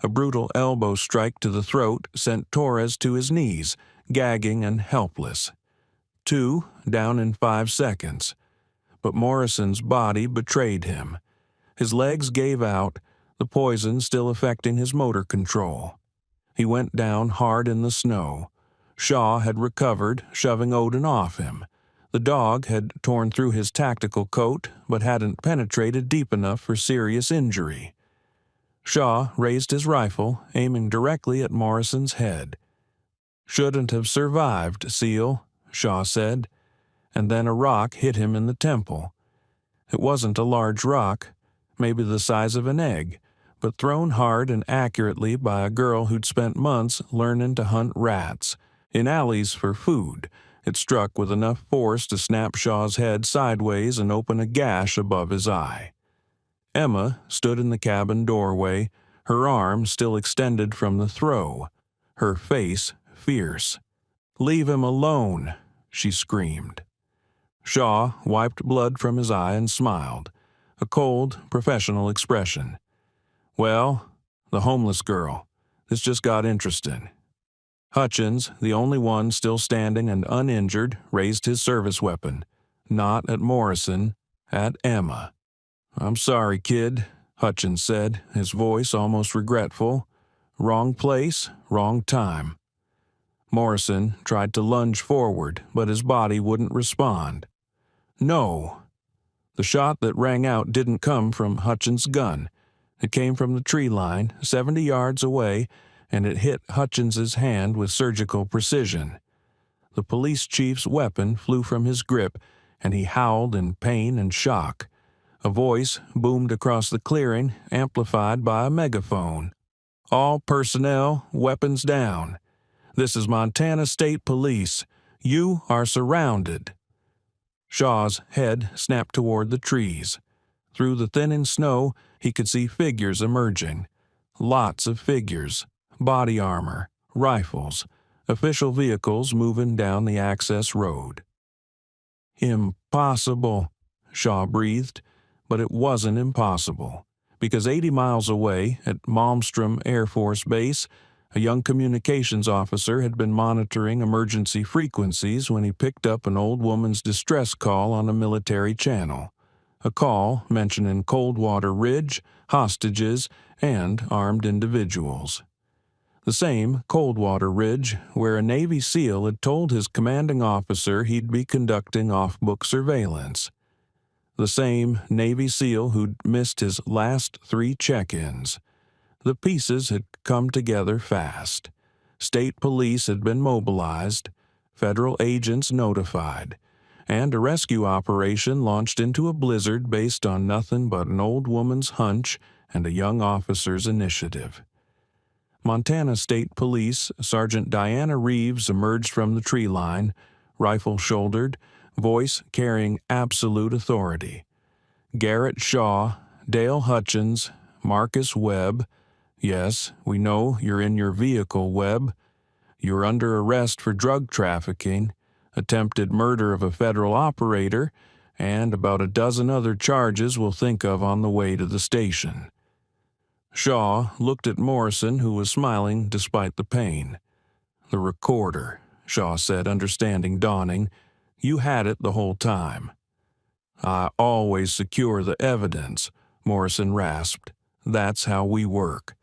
A brutal elbow strike to the throat sent Torres to his knees, gagging and helpless. 2 down in 5 seconds. But Morrison's body betrayed him. His legs gave out, the poison still affecting his motor control. He went down hard in the snow. Shaw had recovered, shoving Odin off him. The dog had torn through his tactical coat, but hadn't penetrated deep enough for serious injury. Shaw raised his rifle, aiming directly at Morrison's head. "Shouldn't have survived, SEAL," Shaw said, and then a rock hit him in the temple. It wasn't a large rock, maybe the size of an egg, but thrown hard and accurately by a girl who'd spent months learning to hunt rats. In alleys for food, it struck with enough force to snap Shaw's head sideways and open a gash above his eye. Emma stood in the cabin doorway, her arm still extended from the throw, her face fierce. "Leave him alone," she screamed. Shaw wiped blood from his eye and smiled, a cold, professional expression. "Well, the homeless girl. This just got interesting." Hutchins, the only one still standing and uninjured, raised his service weapon, not at Morrison, at Emma. "I'm sorry, kid," Hutchins said, his voice almost regretful. "Wrong place, wrong time." Morrison tried to lunge forward, but his body wouldn't respond. "No." The shot that rang out didn't come from Hutchins' gun. It came from the tree line, 70 yards away, and it hit Hutchins's hand with surgical precision. The police chief's weapon flew from his grip, and he howled in pain and shock. A voice boomed across the clearing, amplified by a megaphone. "All personnel, weapons down. This is Montana State Police. You are surrounded." Shaw's head snapped toward the trees. Through the thinning snow, he could see figures emerging. Lots of figures. Body armor, rifles, official vehicles moving down the access road. "Impossible," Shaw breathed, but it wasn't impossible, because 80 miles away at Malmstrom Air Force Base, a young communications officer had been monitoring emergency frequencies when he picked up an old woman's distress call on a military channel. A call mentioning Coldwater Ridge, hostages, and armed individuals. The same Coldwater Ridge where a Navy SEAL had told his commanding officer he'd be conducting off-book surveillance. The same Navy SEAL who'd missed his last 3 check-ins. The pieces had come together fast. State police had been mobilized, federal agents notified, and a rescue operation launched into a blizzard based on nothing but an old woman's hunch and a young officer's initiative. Montana State Police Sergeant Diana Reeves emerged from the tree line, rifle shouldered, voice carrying absolute authority. Garrett Shaw, Dale Hutchins, Marcus Webb. Yes, we know you're in your vehicle, Webb. You're under arrest for drug trafficking, attempted murder of a federal operator, and about a dozen other charges we'll think of on the way to the station. Shaw looked at Morrison, who was smiling despite the pain. The recorder, Shaw said, understanding dawning. You had it the whole time. I always secure the evidence, Morrison rasped. That's how we work.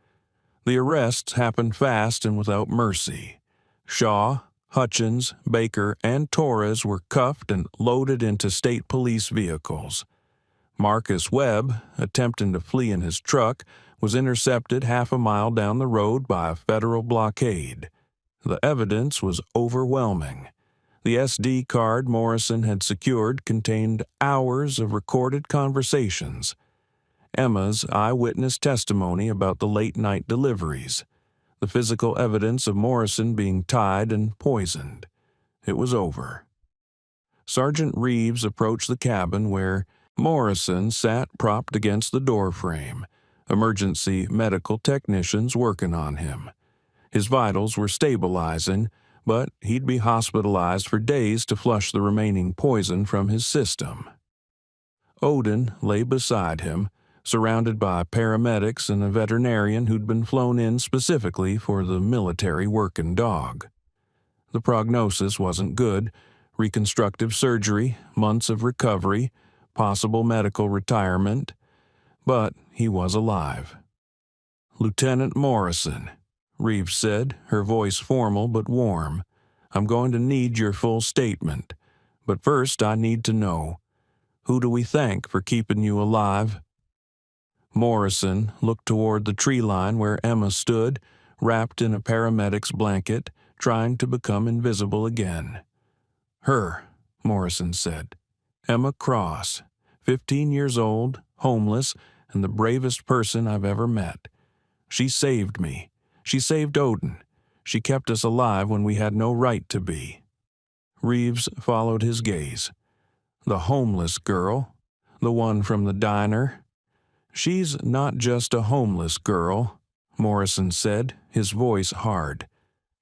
The arrests happened fast and without mercy. Shaw, Hutchins, Baker, and Torres were cuffed and loaded into state police vehicles. Marcus Webb, attempting to flee in his truck, was intercepted half a mile down the road by a federal blockade. The evidence was overwhelming. The SD card Morrison had secured contained hours of recorded conversations. Emma's eyewitness testimony about the late-night deliveries. The physical evidence of Morrison being tied and poisoned. It was over. Sergeant Reeves approached the cabin where Morrison sat propped against the doorframe, emergency medical technicians working on him. His vitals were stabilizing, but he'd be hospitalized for days to flush the remaining poison from his system. Odin lay beside him, surrounded by paramedics and a veterinarian who'd been flown in specifically for the military working dog. The prognosis wasn't good. Reconstructive surgery, months of recovery, possible medical retirement, but he was alive. Lieutenant Morrison, Reeves said, her voice formal but warm. I'm going to need your full statement, but first I need to know, who do we thank for keeping you alive? Morrison looked toward the tree line where Emma stood, wrapped in a paramedic's blanket, trying to become invisible again. Her, Morrison said. Emma Cross, 15 years old, homeless, and the bravest person I've ever met. She saved me. She saved Odin. She kept us alive when we had no right to be. Reeves followed his gaze. The homeless girl, the one from the diner. She's not just a homeless girl, Morrison said, his voice hard.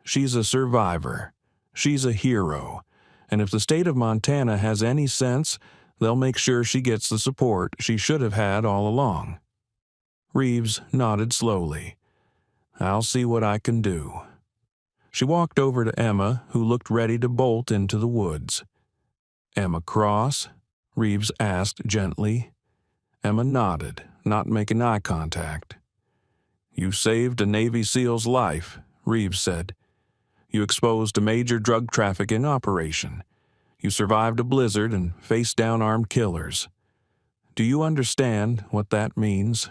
She's a survivor. She's a hero. And if the state of Montana has any sense, they'll make sure she gets the support she should have had all along. Reeves nodded slowly. I'll see what I can do. She walked over to Emma, who looked ready to bolt into the woods. Emma Cross? Reeves asked gently. Emma nodded, not making eye contact. You saved a Navy SEAL's life, Reeves said. You exposed a major drug trafficking operation. You survived a blizzard and faced down armed killers. Do you understand what that means?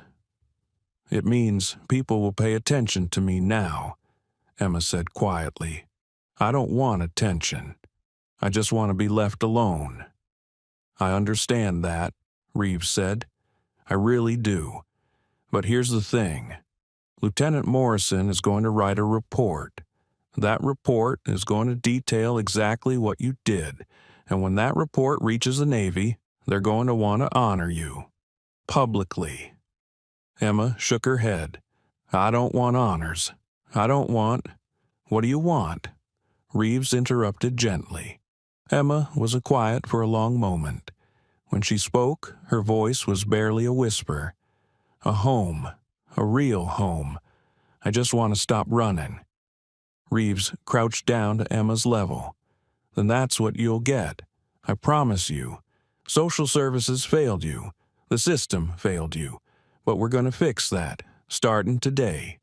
It means people will pay attention to me now, Emma said quietly. I don't want attention. I just want to be left alone. I understand that, Reeves said. I really do. But here's the thing. Lieutenant Morrison is going to write a report. That report is going to detail exactly what you did, and when that report reaches the Navy, they're going to want to honor you. Publicly. Emma shook her head. I don't want honors. I don't want... What do you want? Reeves interrupted gently. Emma was quiet for a long moment. When she spoke, her voice was barely a whisper. A home. A real home. I just want to stop running. Reeves crouched down to Emma's level. Then that's what you'll get. I promise you. Social services failed you. The system failed you. But we're going to fix that, starting today.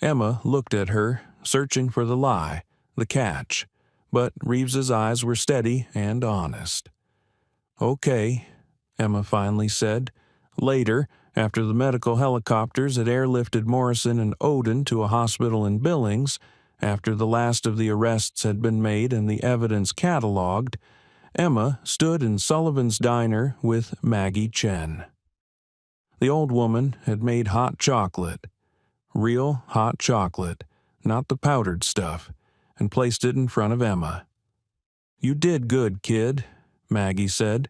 Emma looked at her, searching for the lie, the catch. But Reeves's eyes were steady and honest. Okay, Emma finally said. Later, after the medical helicopters had airlifted Morrison and Odin to a hospital in Billings, after the last of the arrests had been made and the evidence cataloged, Emma stood in Sullivan's diner with Maggie Chen. The old woman had made hot chocolate. real hot chocolate, not the powdered stuff, and placed it in front of Emma. "You did good, kid," Maggie said.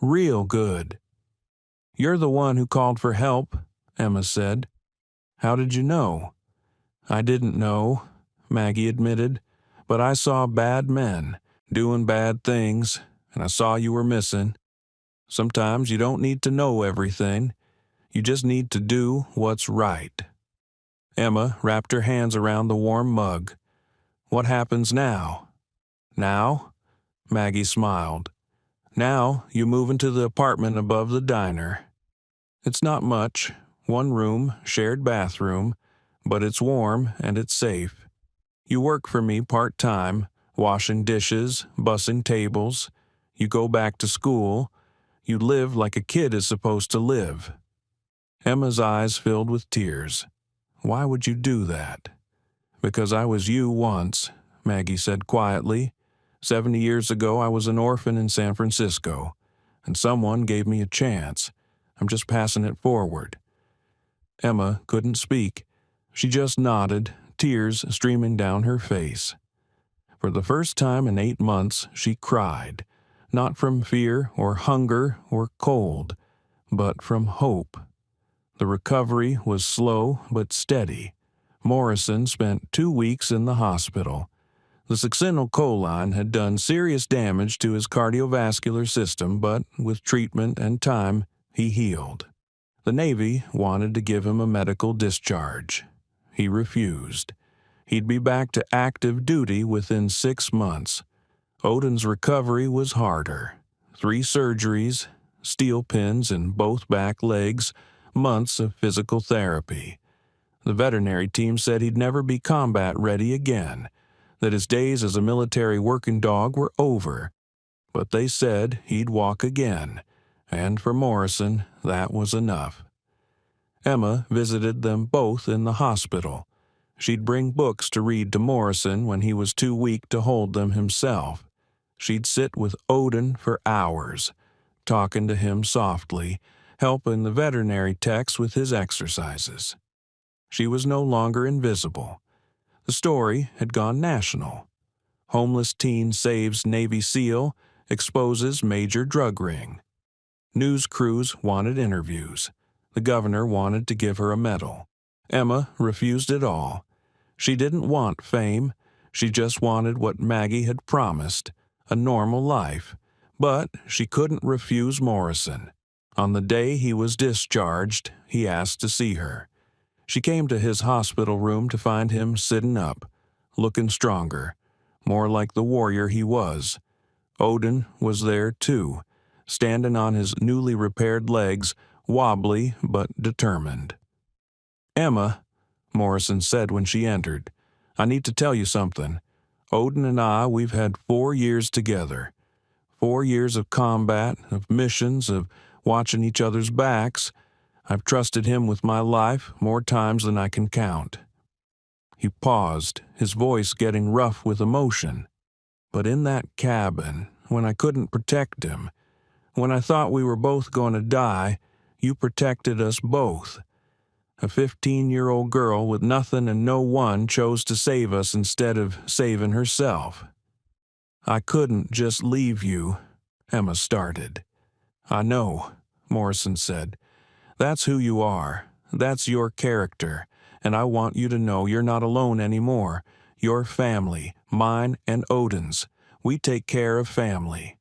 "Real good." "You're the one who called for help," Emma said. "How did you know?" "I didn't know," Maggie admitted, "but I saw bad men doing bad things, and I saw you were missing. Sometimes you don't need to know everything. You just need to do what's right." Emma wrapped her hands around the warm mug. "What happens now?" "Now?" Maggie smiled. "Now you move into the apartment above the diner. It's not much, 1 room, shared bathroom, but it's warm and it's safe. You work for me part-time, washing dishes, bussing tables. You go back to school. You live like a kid is supposed to live." Emma's eyes filled with tears. "Why would you do that?" "Because I was you once," Maggie said quietly. 70 years ago I was an orphan in San Francisco, and someone gave me a chance. I'm just passing it forward." Emma couldn't speak. She just nodded, tears streaming down her face. For the first time in 8 months, she cried, not from fear or hunger or cold, but from hope. The recovery was slow but steady. Morrison spent 2 weeks in the hospital. The succinylcholine had done serious damage to his cardiovascular system, but with treatment and time, he healed. The Navy wanted to give him a medical discharge. He refused. He'd be back to active duty within 6 months. Odin's recovery was harder. 3 surgeries, steel pins in both back legs, months of physical therapy. The veterinary team said he'd never be combat ready again, that his days as a military working dog were over. But they said he'd walk again, and for Morrison, that was enough. Emma visited them both in the hospital. She'd bring books to read to Morrison when he was too weak to hold them himself. She'd sit with Odin for hours, talking to him softly, helping the veterinary techs with his exercises. She was no longer invisible. The story had gone national. Homeless teen saves Navy SEAL, exposes major drug ring. News crews wanted interviews. The governor wanted to give her a medal. Emma refused it all. She didn't want fame. She just wanted what Maggie had promised, a normal life. But she couldn't refuse Morrison. On the day he was discharged, he asked to see her. She came to his hospital room to find him sitting up, looking stronger, more like the warrior he was. Odin was there too, standing on his newly repaired legs, wobbly but determined. "Emma," Morrison said when she entered, "I need to tell you something. Odin and we've had 4 years together. 4 years of combat, of missions, of watching each other's backs. I've trusted him with my life more times than I can count." He paused, his voice getting rough with emotion. "But in that cabin, when I couldn't protect him, when I thought we were both going to die, you protected us both. A 15-year-old girl with nothing and no one chose to save us instead of saving herself." "I couldn't just leave you," Emma started. "I know," Morrison said. "That's who you are. That's your character. And I want you to know you're not alone anymore. Your family, mine and Odin's. We take care of family."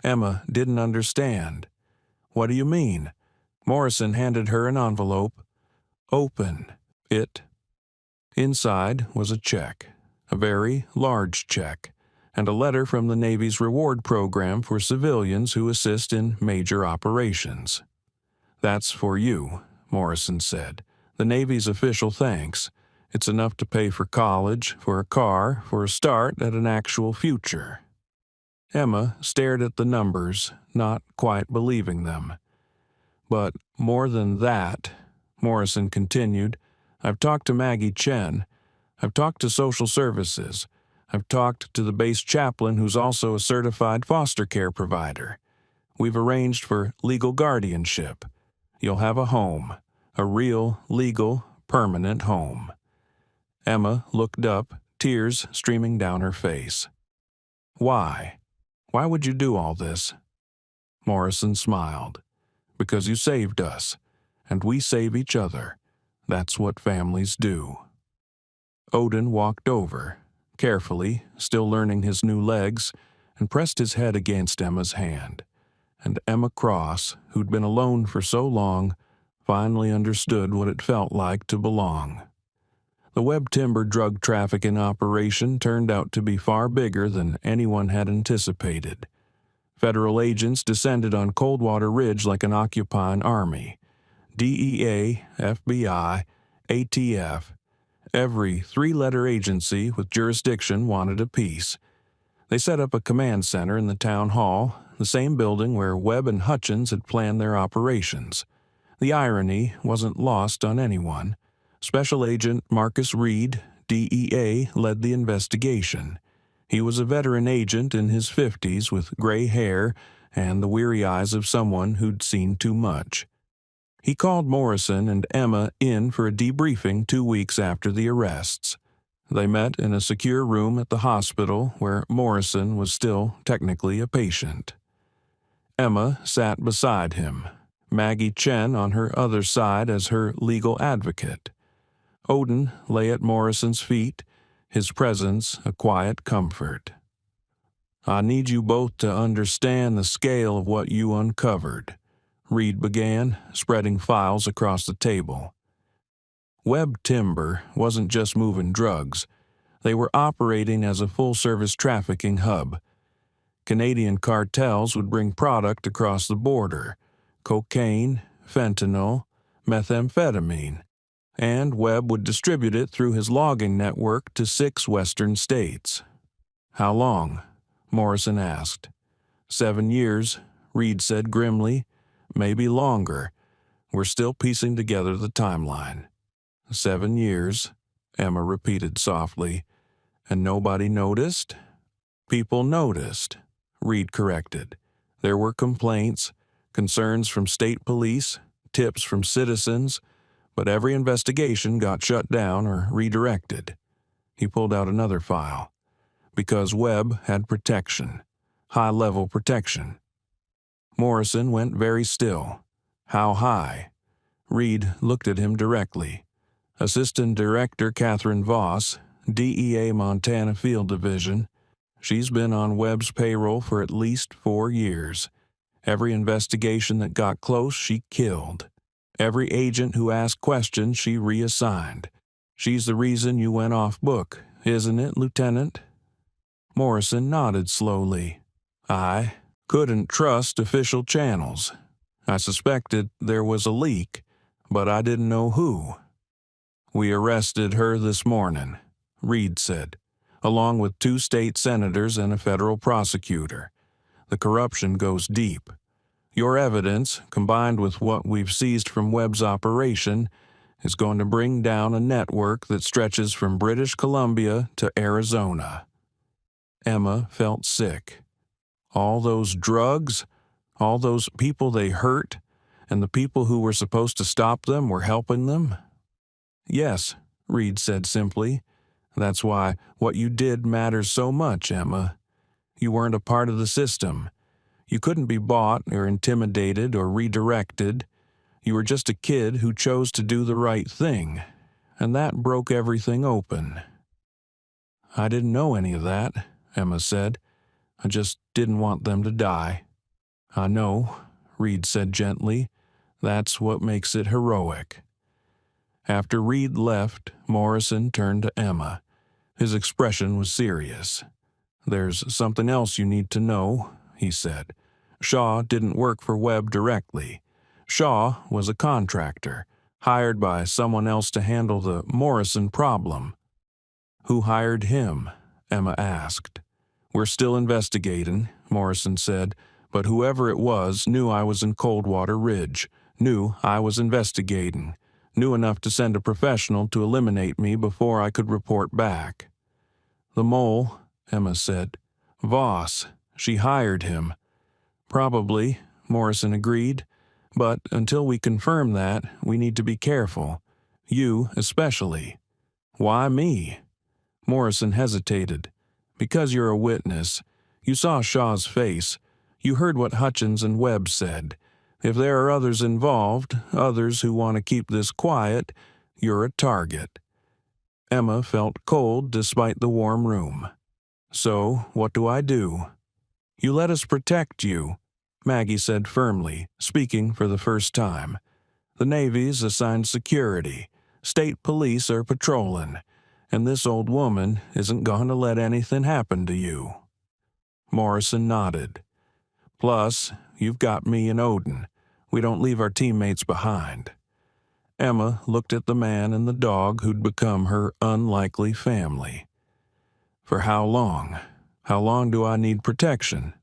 Emma didn't understand. "What do you mean?" Morrison handed her an envelope. "Open it." Inside was a check, a very large check, and a letter from the Navy's reward program for civilians who assist in major operations. "That's for you," Morrison said. "The Navy's official thanks. It's enough to pay for college, for a car, for a start at an actual future." Emma stared at the numbers, not quite believing them. "But more than that," Morrison continued, "I've talked to Maggie Chen. I've talked to social services. I've talked to the base chaplain who's also a certified foster care provider. We've arranged for legal guardianship. You'll have a home, a real, legal, permanent home. Emma looked up, tears streaming down her face. Why? Why would you do all this? Morrison smiled. Because you saved us, and we save each other. That's what families do. Odin walked over, carefully, still learning his new legs, and pressed his head against Emma's hand. And Emma Cross, who'd been alone for so long, finally understood what it felt like to belong. The Webb Timber drug trafficking operation turned out to be far bigger than anyone had anticipated. Federal agents descended on Coldwater Ridge like an occupying army. DEA, FBI, ATF, every three-letter agency with jurisdiction wanted a piece. They set up a command center in the town hall, the same building where Webb and Hutchins had planned their operations. The irony wasn't lost on anyone. Special Agent Marcus Reed, DEA, led the investigation. He was a veteran agent in his 50s with gray hair and the weary eyes of someone who'd seen too much. He called Morrison and Emma in for a debriefing 2 weeks after the arrests. They met in a secure room at the hospital where Morrison was still technically a patient. Emma sat beside him, Maggie Chen on her other side as her legal advocate. Odin lay at Morrison's feet, his presence a quiet comfort. I need you both to understand the scale of what you uncovered, Reed began, spreading files across the table. Webb Timber wasn't just moving drugs. They were operating as a full-service trafficking hub. Canadian cartels would bring product across the border: cocaine, fentanyl, methamphetamine, and Webb would distribute it through his logging network to 6 western states. How long? Morrison asked. 7 years, Reed said grimly. Maybe longer. We're still piecing together the timeline. 7 years, Emma repeated softly. And nobody noticed? People noticed, Reed corrected. There were complaints, concerns from state police, tips from citizens, but every investigation got shut down or redirected. He pulled out another file. Because Webb had protection, high-level protection. Morrison went very still. How high? Reed looked at him directly. Assistant Director Catherine Voss, DEA Montana Field Division. She's been on Webb's payroll for at least 4 years. Every investigation that got close, she killed. Every agent who asked questions, she reassigned. She's the reason you went off book, isn't it, Lieutenant? Morrison nodded slowly. I couldn't trust official channels. I suspected there was a leak, but I didn't know who. We arrested her this morning, Reed said, along with 2 state senators and a federal prosecutor. The corruption goes deep. Your evidence, combined with what we've seized from Webb's operation, is going to bring down a network that stretches from British Columbia to Arizona. Emma felt sick. All those drugs, all those people they hurt, and the people who were supposed to stop them were helping them? Yes, Reed said simply. That's why what you did matters so much, Emma. You weren't a part of the system. You couldn't be bought or intimidated or redirected. You were just a kid who chose to do the right thing, and that broke everything open. I didn't know any of that, Emma said. I just didn't want them to die. I know, Reed said gently. That's what makes it heroic. After Reed left, Morrison turned to Emma. His expression was serious. There's something else you need to know, he said. Shaw didn't work for Webb directly. Shaw was a contractor, hired by someone else to handle the Morrison problem. Who hired him? Emma asked. We're still investigating, Morrison said, but whoever it was knew I was in Coldwater Ridge, knew I was investigating, knew enough to send a professional to eliminate me before I could report back. The mole, Emma said. Voss, she hired him. Probably, Morrison agreed, but until we confirm that, we need to be careful. You especially. Why me? Morrison hesitated. Because you're a witness. You saw Shaw's face. You heard what Hutchins and Webb said. If there are others involved, others who want to keep this quiet, you're a target. Emma felt cold despite the warm room. So, what do I do? You let us protect you, Maggie said firmly, speaking for the first time. The Navy's assigned security. State police are patrolling. And this old woman isn't going to let anything happen to you. Morrison nodded. Plus, you've got me and Odin. We don't leave our teammates behind. Emma looked at the man and the dog who'd become her unlikely family. For how long? How long do I need protection?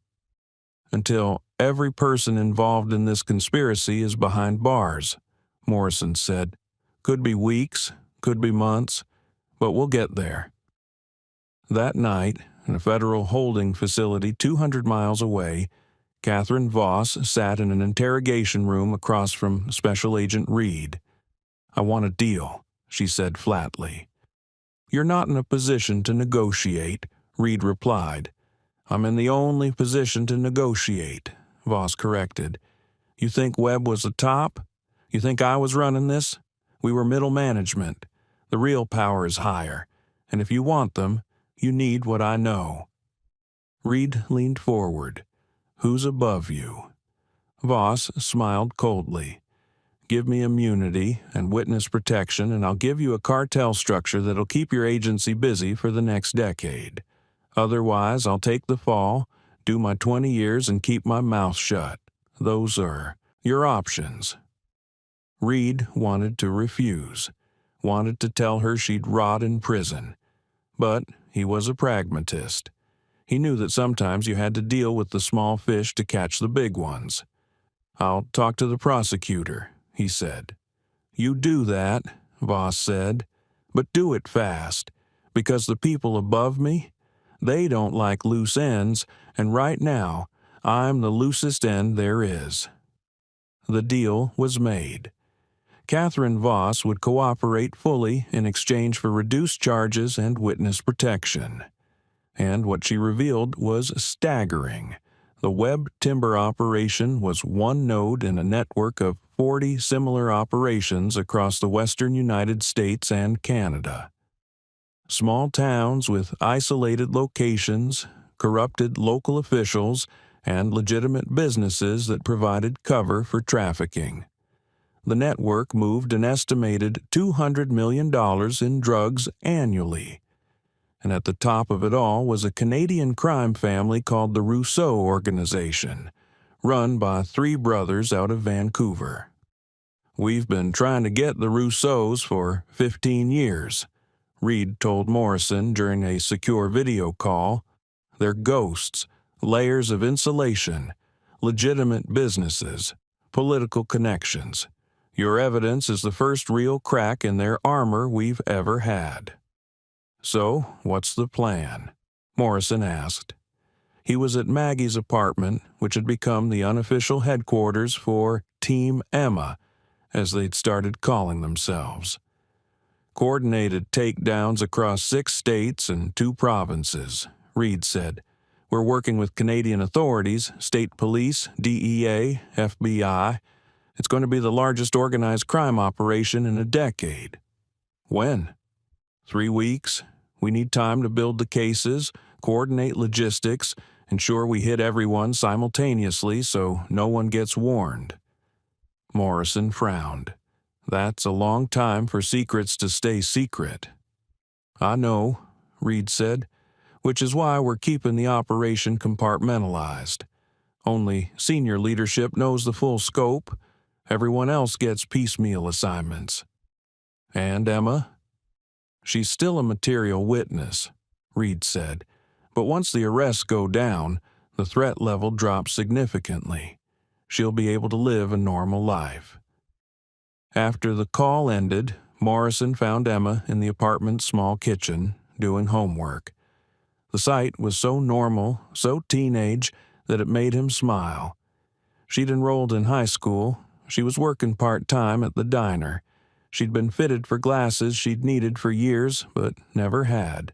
Until every person involved in this conspiracy is behind bars, Morrison said. Could be weeks, could be months, but we'll get there. That night, in a federal holding facility 200 miles away, Catherine Voss sat in an interrogation room across from Special Agent Reed. I want a deal, she said flatly. You're not in a position to negotiate, Reed replied. I'm in the only position to negotiate, Voss corrected. You think Webb was the top? You think I was running this? We were middle management. The real power is higher, and if you want them, you need what I know. Reed leaned forward. Who's above you? Voss smiled coldly. Give me immunity and witness protection, and I'll give you a cartel structure that'll keep your agency busy for the next decade. Otherwise, I'll take the fall, do my 20 years, and keep my mouth shut. Those are your options. Reed wanted to refuse, wanted to tell her she'd rot in prison. But he was a pragmatist. He knew that sometimes you had to deal with the small fish to catch the big ones. I'll talk to the prosecutor, he said. You do that, Voss said, but do it fast, because the people above me, they don't like loose ends, and right now, I'm the loosest end there is. The deal was made. Catherine Voss would cooperate fully in exchange for reduced charges and witness protection. And what she revealed was staggering. The Webb timber operation was one node in a network of 40 similar operations across the western United States and Canada. Small towns with isolated locations, corrupted local officials, and legitimate businesses that provided cover for trafficking. The network moved an estimated $200 million in drugs annually. And at the top of it all was a Canadian crime family called the Rousseau Organization, run by 3 brothers out of Vancouver. We've been trying to get the Rousseaus for 15 years, Reed told Morrison during a secure video call. They're ghosts, layers of insulation, legitimate businesses, political connections. Your evidence is the first real crack in their armor we've ever had. So, what's the plan? Morrison asked. He was at Maggie's apartment, which had become the unofficial headquarters for Team Emma, as they'd started calling themselves. Coordinated takedowns across 6 states and 2 provinces, Reed said. We're working with Canadian authorities, state police, DEA, FBI. It's going to be the largest organized crime operation in a decade. When? 3 weeks. We need time to build the cases, coordinate logistics, ensure we hit everyone simultaneously so no one gets warned. Morrison frowned. That's a long time for secrets to stay secret. I know, Reed said, which is why we're keeping the operation compartmentalized. Only senior leadership knows the full scope. Everyone else gets piecemeal assignments. And Emma? She's still a material witness, Reed said, but once the arrests go down, the threat level drops significantly. She'll be able to live a normal life. After the call ended, Morrison found Emma in the apartment's small kitchen, doing homework. The sight was so normal, so teenage, that it made him smile. She'd enrolled in high school. She was working part-time at the diner. She'd been fitted for glasses she'd needed for years but never had.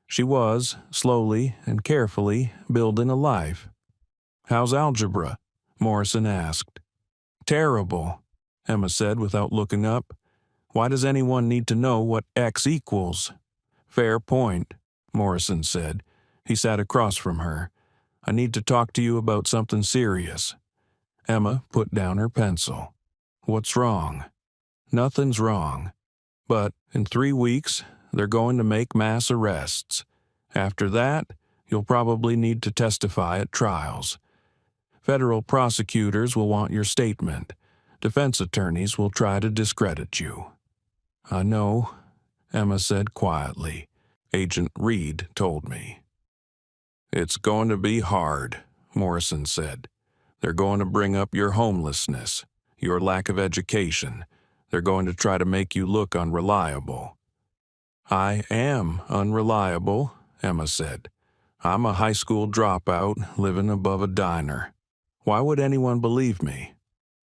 She was, slowly and carefully, building a life. "How's algebra?" Morrison asked. "Terrible," Emma said without looking up. "Why does anyone need to know what X equals?" "Fair point," Morrison said. He sat across from her. "I need to talk to you about something serious." Emma put down her pencil. "What's wrong?" "Nothing's wrong. But in 3 weeks, they're going to make mass arrests. After that, you'll probably need to testify at trials. Federal prosecutors will want your statement. Defense attorneys will try to discredit you." "I know," Emma said quietly. "Agent Reed told me." "It's going to be hard," Morrison said. "They're going to bring up your homelessness, your lack of education. They're going to try to make you look unreliable." "I am unreliable," Emma said. "I'm a high school dropout living above a diner. Why would anyone believe me?"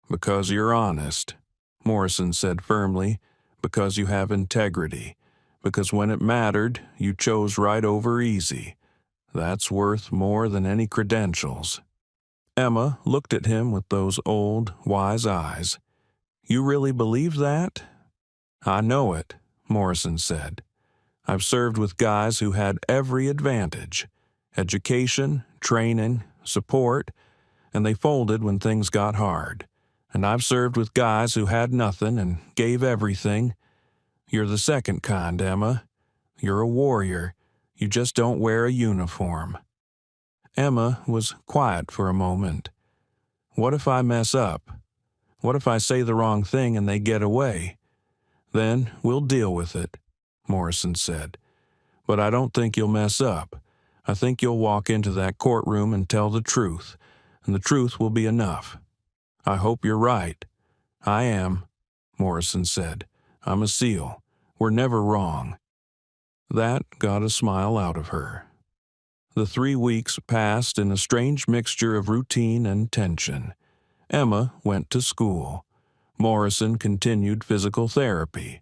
"Because you're honest," Morrison said firmly. "Because you have integrity. Because when it mattered, you chose right over easy. That's worth more than any credentials." Emma looked at him with those old, wise eyes. "You really believe that?" "I know it," Morrison said. "I've served with guys who had every advantage: education, training, support, and they folded when things got hard. And I've served with guys who had nothing and gave everything. You're the second kind, Emma. You're a warrior. You just don't wear a uniform." Emma was quiet for a moment. "What if I mess up? What if I say the wrong thing and they get away?" "Then we'll deal with it," Morrison said. "But I don't think you'll mess up. I think you'll walk into that courtroom and tell the truth, and the truth will be enough." "I hope you're right." "I am," Morrison said. "I'm a SEAL. We're never wrong." That got a smile out of her. The 3 weeks passed in a strange mixture of routine and tension. Emma went to school. Morrison continued physical therapy.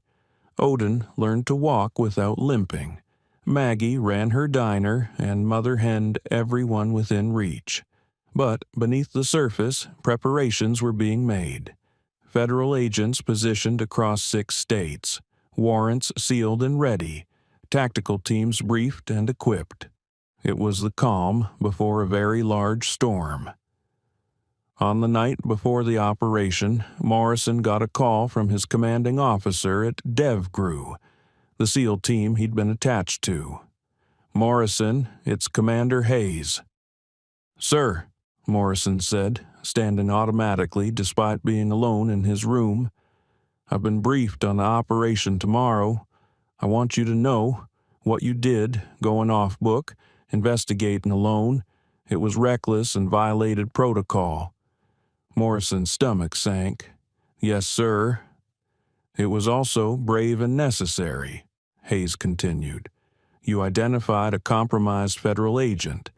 Odin learned to walk without limping. Maggie ran her diner, and Mother henned everyone within reach. But beneath the surface, preparations were being made. Federal agents positioned across 6 states, warrants sealed and ready, tactical teams briefed and equipped. It was the calm before a very large storm. On the night before the operation, Morrison got a call from his commanding officer at DevGru, the SEAL team he'd been attached to. "Morrison, it's Commander Hayes." "Sir," Morrison said, standing automatically despite being alone in his room. "I've been briefed on the operation tomorrow. I want you to know what you did, going off book, investigating alone. It was reckless and violated protocol." Morrison's stomach sank. "Yes, sir." "It was also brave and necessary," Hayes continued. "You identified a compromised federal agent,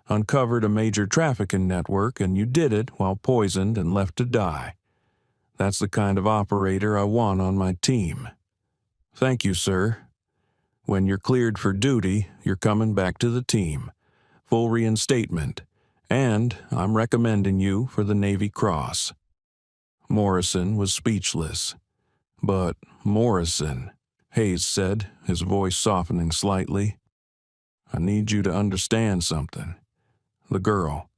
uncovered a major trafficking network, and you did it while poisoned and left to die. That's the kind of operator I want on my team." "Thank you, sir." "When you're cleared for duty, you're coming back to the team. Full reinstatement. And I'm recommending you for the Navy Cross." Morrison was speechless. "But, Morrison," Hayes said, his voice softening slightly, "I need you to understand something. The girl,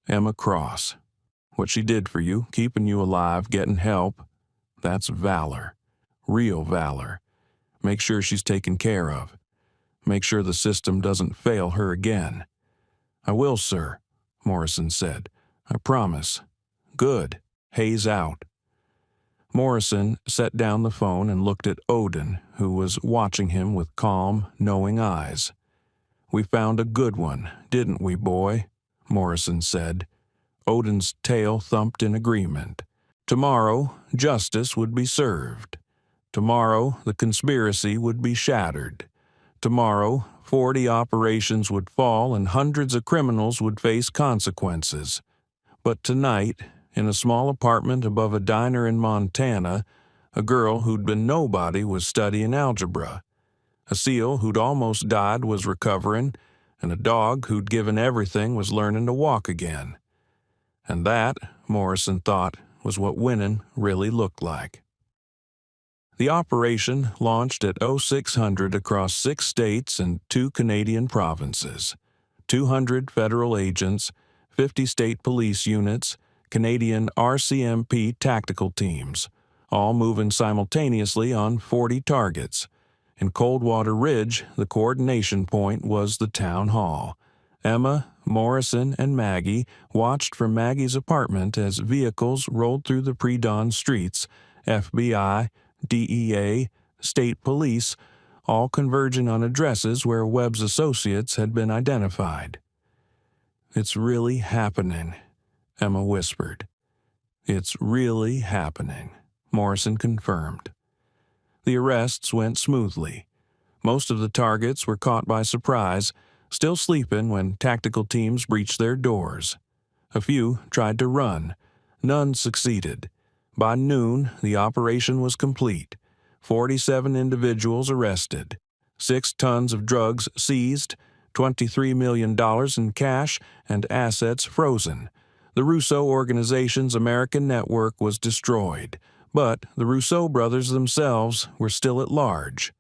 Emma Cross, what she did for you, keeping you alive, getting help, that's valor. Real valor. Make sure she's taken care of. Make sure the system doesn't fail her again." "I will, sir," Morrison said. "I promise." "Good." Hayes out. Morrison set down the phone and looked at Odin, who was watching him with calm, knowing eyes. "We found a good one, didn't we, boy?" Morrison said. Odin's tail thumped in agreement. Tomorrow, justice would be served. Tomorrow, the conspiracy would be shattered. Tomorrow, 40 operations would fall and hundreds of criminals would face consequences. But tonight, in a small apartment above a diner in Montana, A girl who'd been nobody was studying algebra. A SEAL who'd almost died was recovering, and a dog who'd given everything was learning to walk again. And that, Morrison thought, was what winning really looked like. The operation launched at 0600 across 6 states and 2 Canadian provinces. 200 federal agents, 50 state police units, Canadian RCMP tactical teams, all moving simultaneously on 40 targets. In Coldwater Ridge, the coordination point was the town hall. Emma, Morrison, and Maggie watched from Maggie's apartment as vehicles rolled through the pre-dawn streets, FBI, DEA, state police, all converging on addresses where Webb's associates had been identified. "It's really happening," Emma whispered. "It's really happening," Morrison confirmed. The arrests went smoothly. Most of the targets were caught by surprise, still sleeping when tactical teams breached their doors. A few tried to run. None succeeded. By noon, the operation was complete. 47 individuals arrested. 6 tons of drugs seized, $23 million in cash and assets frozen. The Rousseau organization's American network was destroyed, but the Rousseau brothers themselves were still at large.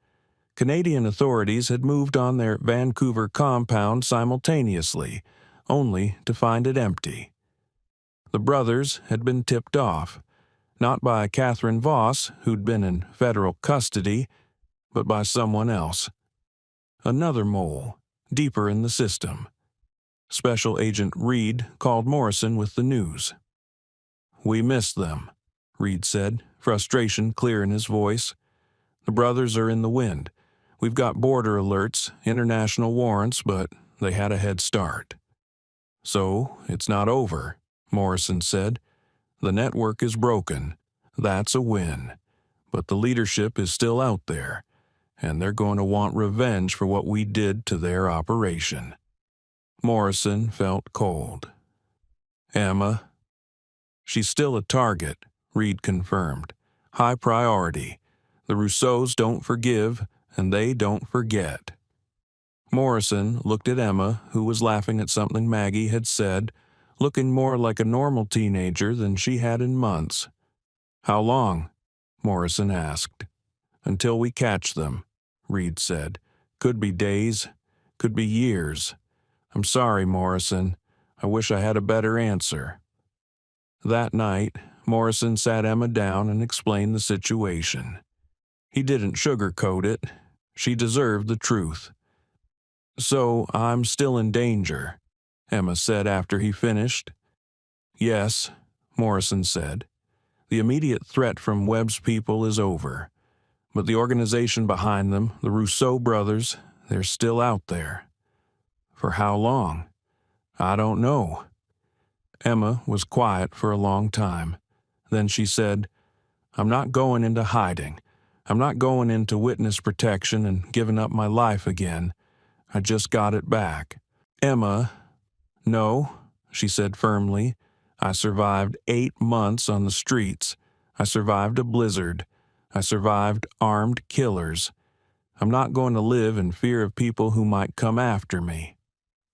Canadian authorities had moved on their Vancouver compound simultaneously, only to find it empty. The brothers had been tipped off, not by Catherine Voss, who'd been in federal custody, but by someone else. Another mole, deeper in the system. Special Agent Reed called Morrison with the news. "We missed them," Reed said, frustration clear in his voice. "The brothers are in the wind. We've got border alerts, international warrants, but they had a head start." "So, it's not over," Morrison said. "The network is broken. That's a win. But the leadership is still out there, and they're going to want revenge for what we did to their operation." Morrison felt cold. "Emma?" "She's still a target," Reed confirmed. "High priority. The Rousseaus don't forgive, and they don't forget." Morrison looked at Emma, who was laughing at something Maggie had said, looking more like a normal teenager than she had in months. "How long?" Morrison asked. "Until we catch them," Reed said. "Could be days, could be years. I'm sorry, Morrison. I wish I had a better answer." That night, Morrison sat Emma down and explained the situation. He didn't sugarcoat it. She deserved the truth. "So I'm still in danger," Emma said after he finished. "Yes," Morrison said. "The immediate threat from Webb's people is over. But the organization behind them, the Rousseau brothers, they're still out there." "For how long?" "I don't know." Emma was quiet for a long time. Then she said, "I'm not going into hiding. I'm not going into witness protection and giving up my life again. I just got it back." "Emma." "No," she said firmly. "I survived 8 months on the streets. I survived a blizzard. I survived armed killers. I'm not going to live in fear of people who might come after me.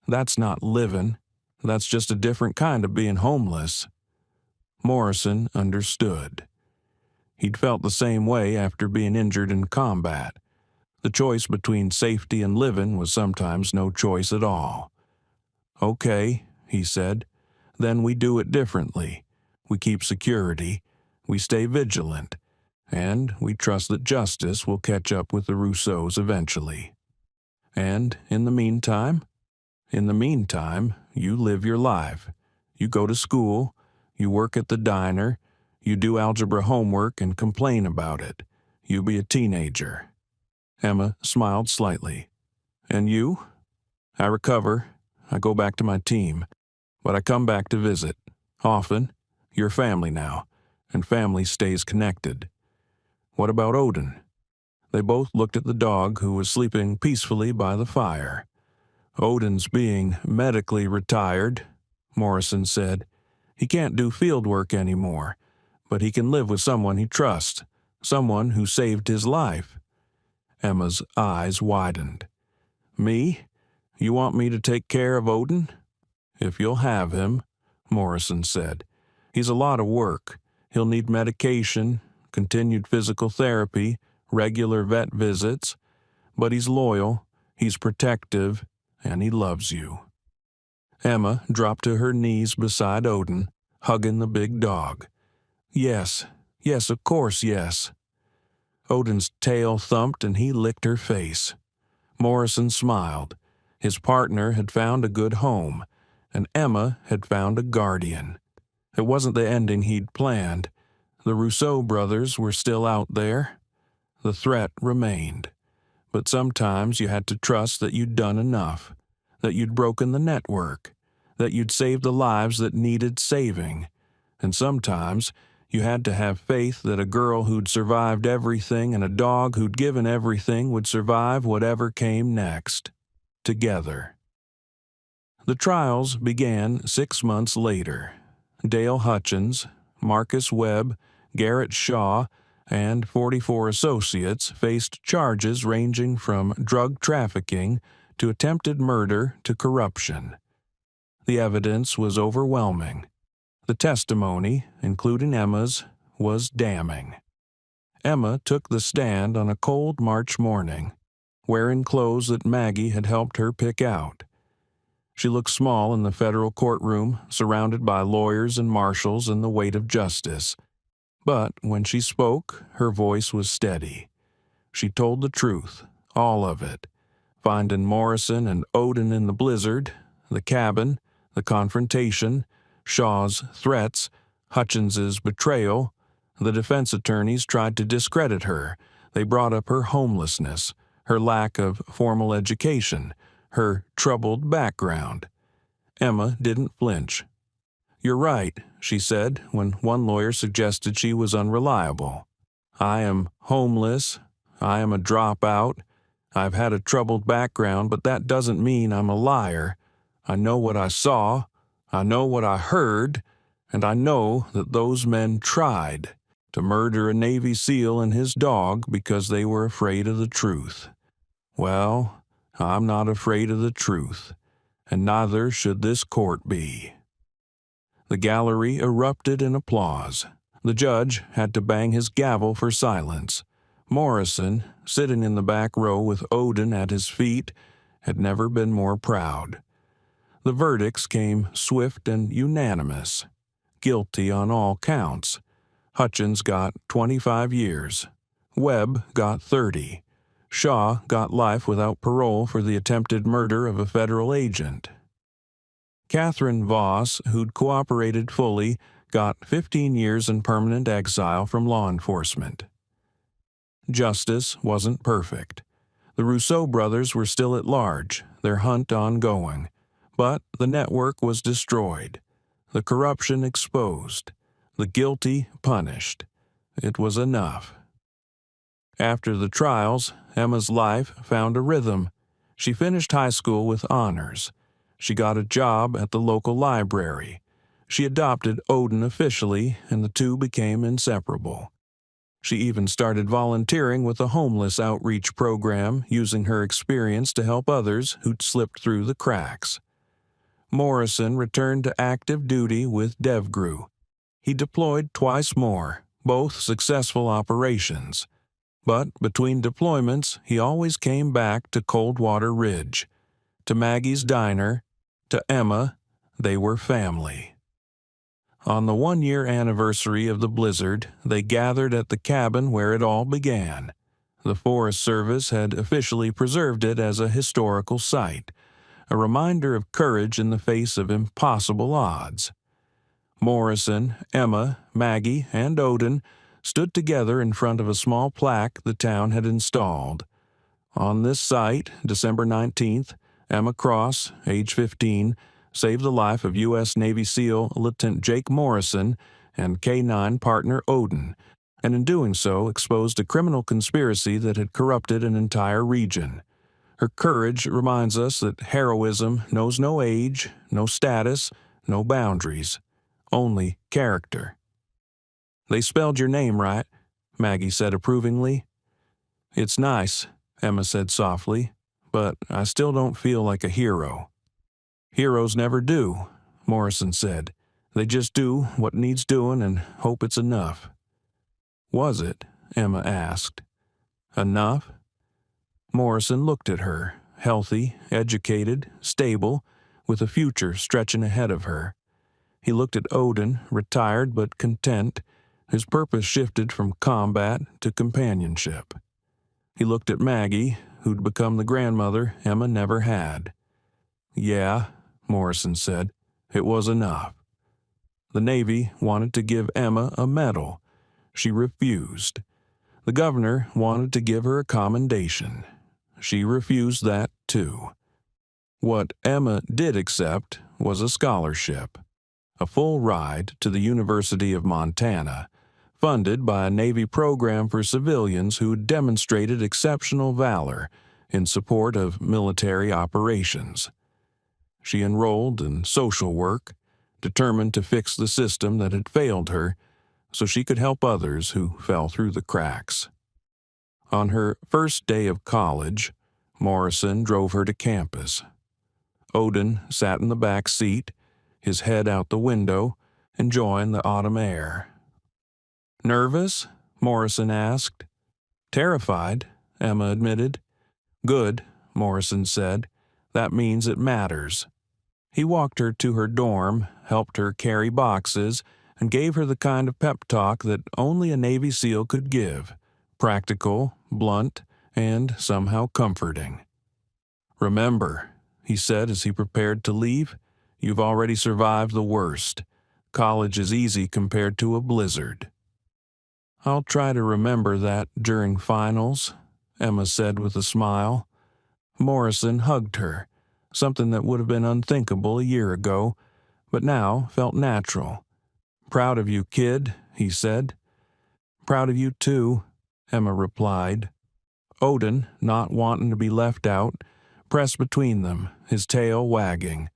That's not living. That's just a different kind of being homeless." Morrison understood. He'd felt the same way after being injured in combat. The choice between safety and living was sometimes no choice at all. "Okay," he said. "Then we do it differently. We keep security. We stay vigilant. And we trust that justice will catch up with the Rousseaus eventually. And in the meantime? In the meantime, you live your life. You go to school. You work at the diner. You do algebra homework and complain about it. You be a teenager." Emma smiled slightly. "And you?" "I recover. I go back to my team. But I come back to visit. Often. You're family now. And family stays connected." "What about Odin?" They both looked at the dog who was sleeping peacefully by the fire. "Odin's being medically retired," Morrison said. "He can't do field work anymore, but he can live with someone he trusts. someone who saved his life. Emma's eyes widened. Me? You want me to take care of Odin? If you'll have him, Morrison said. He's a lot of work. He'll need medication, continued physical therapy, regular vet visits, but he's loyal, he's protective, and he loves you. Emma dropped to her knees beside Odin, hugging the big dog. Yes, of course, yes. Odin's tail thumped and he licked her face. Morrison smiled. His partner had found a good home, and Emma had found a guardian. It wasn't the ending he'd planned. The Rousseau brothers were still out there. The threat remained. But sometimes you had to trust that you'd done enough, that you'd broken the network, that you'd saved the lives that needed saving. And sometimes you had to have faith that a girl who'd survived everything and a dog who'd given everything would survive whatever came next. Together. The trials began 6 months later. Dale Hutchins, Marcus Webb, Garrett Shaw, and 44 associates faced charges ranging from drug trafficking to attempted murder to corruption. The evidence was overwhelming. The testimony, including Emma's, was damning. Emma took the stand on a cold March morning, wearing clothes that Maggie had helped her pick out. She looked small in the federal courtroom, surrounded by lawyers and marshals and the weight of justice. But when she spoke, her voice was steady. She told the truth, all of it, finding Morrison and Odin in the blizzard, the cabin, the confrontation, Shaw's threats, Hutchins's betrayal. The defense attorneys tried to discredit her. They brought up her homelessness, her lack of formal education, her troubled background. Emma didn't flinch. "You're right," she said when one lawyer suggested she was unreliable. "I am homeless. I am a dropout. I've had a troubled background, but that doesn't mean I'm a liar. I know what I saw. I know what I heard. And I know that those men tried to murder a Navy SEAL and his dog because they were afraid of the truth. Well, I'm not afraid of the truth, and neither should this court be." The gallery erupted in applause. The judge had to bang his gavel for silence. Morrison, sitting in the back row with Odin at his feet, had never been more proud. The verdicts came swift and unanimous. Guilty on all counts. Hutchins got 25 years. Webb got 30. Shaw got life without parole for the attempted murder of a federal agent. Catherine Voss, who'd cooperated fully, got 15 years in permanent exile from law enforcement. Justice wasn't perfect. The Rousseau brothers were still at large, their hunt ongoing. But the network was destroyed, the corruption exposed, the guilty punished. It was enough. After the trials, Emma's life found a rhythm. She finished high school with honors. She got a job at the local library. She adopted Odin officially, and the two became inseparable. She even started volunteering with a homeless outreach program, using her experience to help others who'd slipped through the cracks. Morrison returned to active duty with DevGru. He deployed twice more, both successful operations. But between deployments, he always came back to Coldwater Ridge. To Maggie's diner, to Emma, they were family. On the 1-year anniversary of the blizzard, they gathered at the cabin where it all began. The Forest Service had officially preserved it as a historical site, a reminder of courage in the face of impossible odds. Morrison, Emma, Maggie, and Odin stood together in front of a small plaque the town had installed. On this site, December 19th, Emma Cross, age 15, saved the life of U.S. Navy SEAL Lieutenant Jake Morrison and K-9 partner Odin, and in doing so exposed a criminal conspiracy that had corrupted an entire region. Her courage reminds us that heroism knows no age, no status, no boundaries, only character. "They spelled your name right?" Maggie said approvingly. "It's nice," Emma said softly, "but I still don't feel like a hero." "Heroes never do," Morrison said. "They just do what needs doing and hope it's enough." "Was it?" Emma asked. "Enough?" Morrison looked at her, healthy, educated, stable, with a future stretching ahead of her. He looked at Odin, retired but content, his purpose shifted from combat to companionship. He looked at Maggie, who'd become the grandmother Emma never had. "Yeah," Morrison said, "it was enough." The Navy wanted to give Emma a medal. She refused. The governor wanted to give her a commendation. She refused that, too. What Emma did accept was a scholarship, a full ride to the University of Montana, funded by a Navy program for civilians who demonstrated exceptional valor in support of military operations. She enrolled in social work, determined to fix the system that had failed her so she could help others who fell through the cracks. On her first day of college, Morrison drove her to campus. Odin sat in the back seat, his head out the window, enjoying the autumn air. "Nervous?" Morrison asked. "Terrified," Emma admitted. "Good," Morrison said. "That means it matters." He walked her to her dorm, helped her carry boxes, and gave her the kind of pep talk that only a Navy SEAL could give, practical, blunt, and somehow comforting. "Remember," he said as he prepared to leave, "you've already survived the worst. College is easy compared to a blizzard." "I'll try to remember that during finals," Emma said with a smile. Morrison hugged her, something that would have been unthinkable a year ago, but now felt natural. "Proud of you, kid," he said. "Proud of you too," Emma replied. Odin, not wanting to be left out, pressed between them, his tail wagging.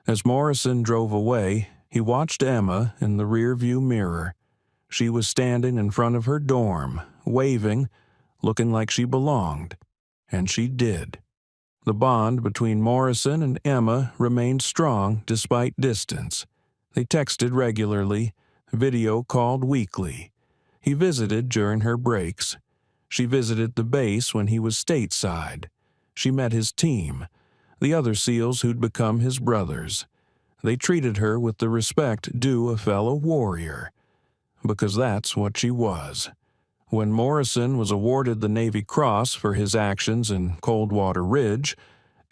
As Morrison drove away, he watched Emma in the rearview mirror. She was standing in front of her dorm, waving, looking like she belonged. And she did. The bond between Morrison and Emma remained strong despite distance. They texted regularly, video called weekly. He visited during her breaks. She visited the base when he was stateside. She met his team, the other SEALs who'd become his brothers. They treated her with the respect due a fellow warrior, because that's what she was. When Morrison was awarded the Navy Cross for his actions in Coldwater Ridge,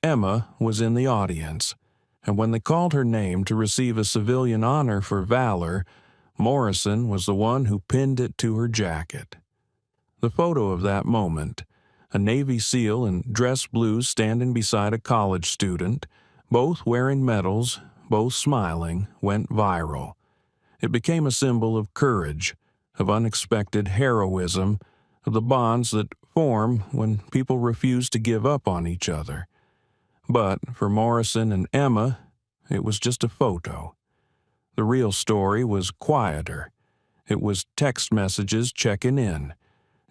Emma was in the audience, and when they called her name to receive a civilian honor for valor, Morrison was the one who pinned it to her jacket. The photo of that moment, a Navy SEAL in dress blues standing beside a college student, both wearing medals, both smiling, went viral. It became a symbol of courage, of unexpected heroism, of the bonds that form when people refuse to give up on each other. But for Morrison and Emma, it was just a photo. The real story was quieter. It was text messages checking in.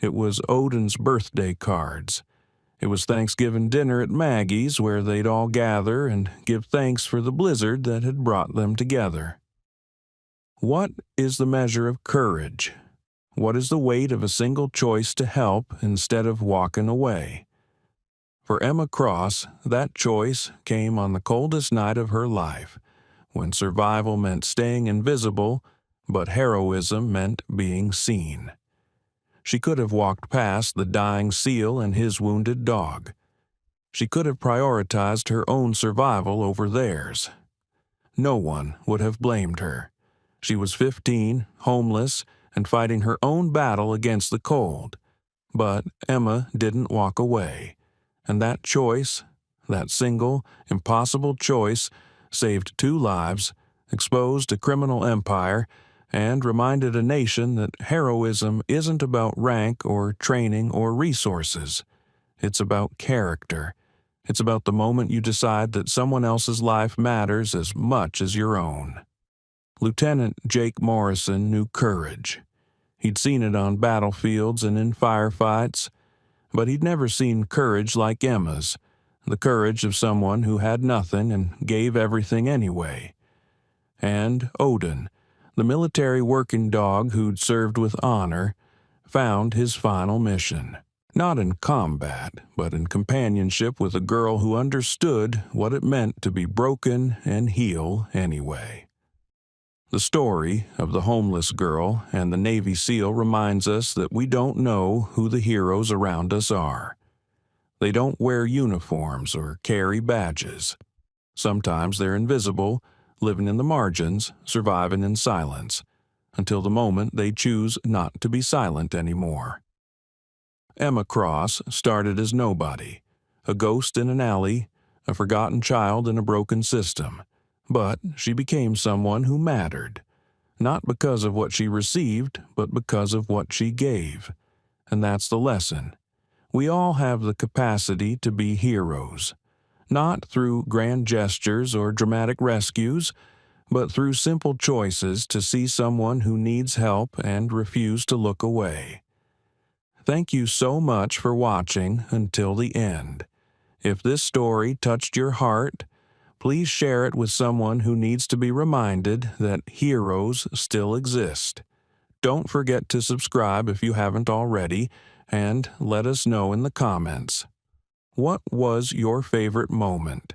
It was Odin's birthday cards. It was Thanksgiving dinner at Maggie's where they'd all gather and give thanks for the blizzard that had brought them together. What is the measure of courage? What is the weight of a single choice to help instead of walking away? For Emma Cross, that choice came on the coldest night of her life, when survival meant staying invisible, but heroism meant being seen. She could have walked past the dying SEAL and his wounded dog. She could have prioritized her own survival over theirs. No one would have blamed her. She was 15, homeless, and fighting her own battle against the cold. But Emma didn't walk away. And that choice, that single, impossible choice, saved 2 lives, exposed a criminal empire, and reminded a nation that heroism isn't about rank or training or resources. It's about character. It's about the moment you decide that someone else's life matters as much as your own. Lieutenant Jake Morrison knew courage. He'd seen it on battlefields and in firefights, but he'd never seen courage like Emma's, the courage of someone who had nothing and gave everything anyway. And Odin, the military working dog who'd served with honor, found his final mission. Not in combat, but in companionship with a girl who understood what it meant to be broken and heal anyway. The story of the homeless girl and the Navy SEAL reminds us that we don't know who the heroes around us are. They don't wear uniforms or carry badges. Sometimes they're invisible, living in the margins, surviving in silence, until the moment they choose not to be silent anymore. Emma Cross started as nobody, a ghost in an alley, a forgotten child in a broken system, but she became someone who mattered, not because of what she received, but because of what she gave. And that's the lesson. We all have the capacity to be heroes, not through grand gestures or dramatic rescues, but through simple choices to see someone who needs help and refuse to look away. Thank you so much for watching until the end. If this story touched your heart, please share it with someone who needs to be reminded that heroes still exist. Don't forget to subscribe if you haven't already, and let us know in the comments. What was your favorite moment?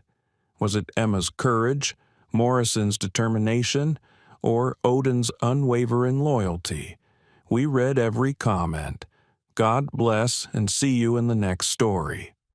Was it Emma's courage, Morrison's determination, or Odin's unwavering loyalty? We read every comment. God bless, and see you in the next story.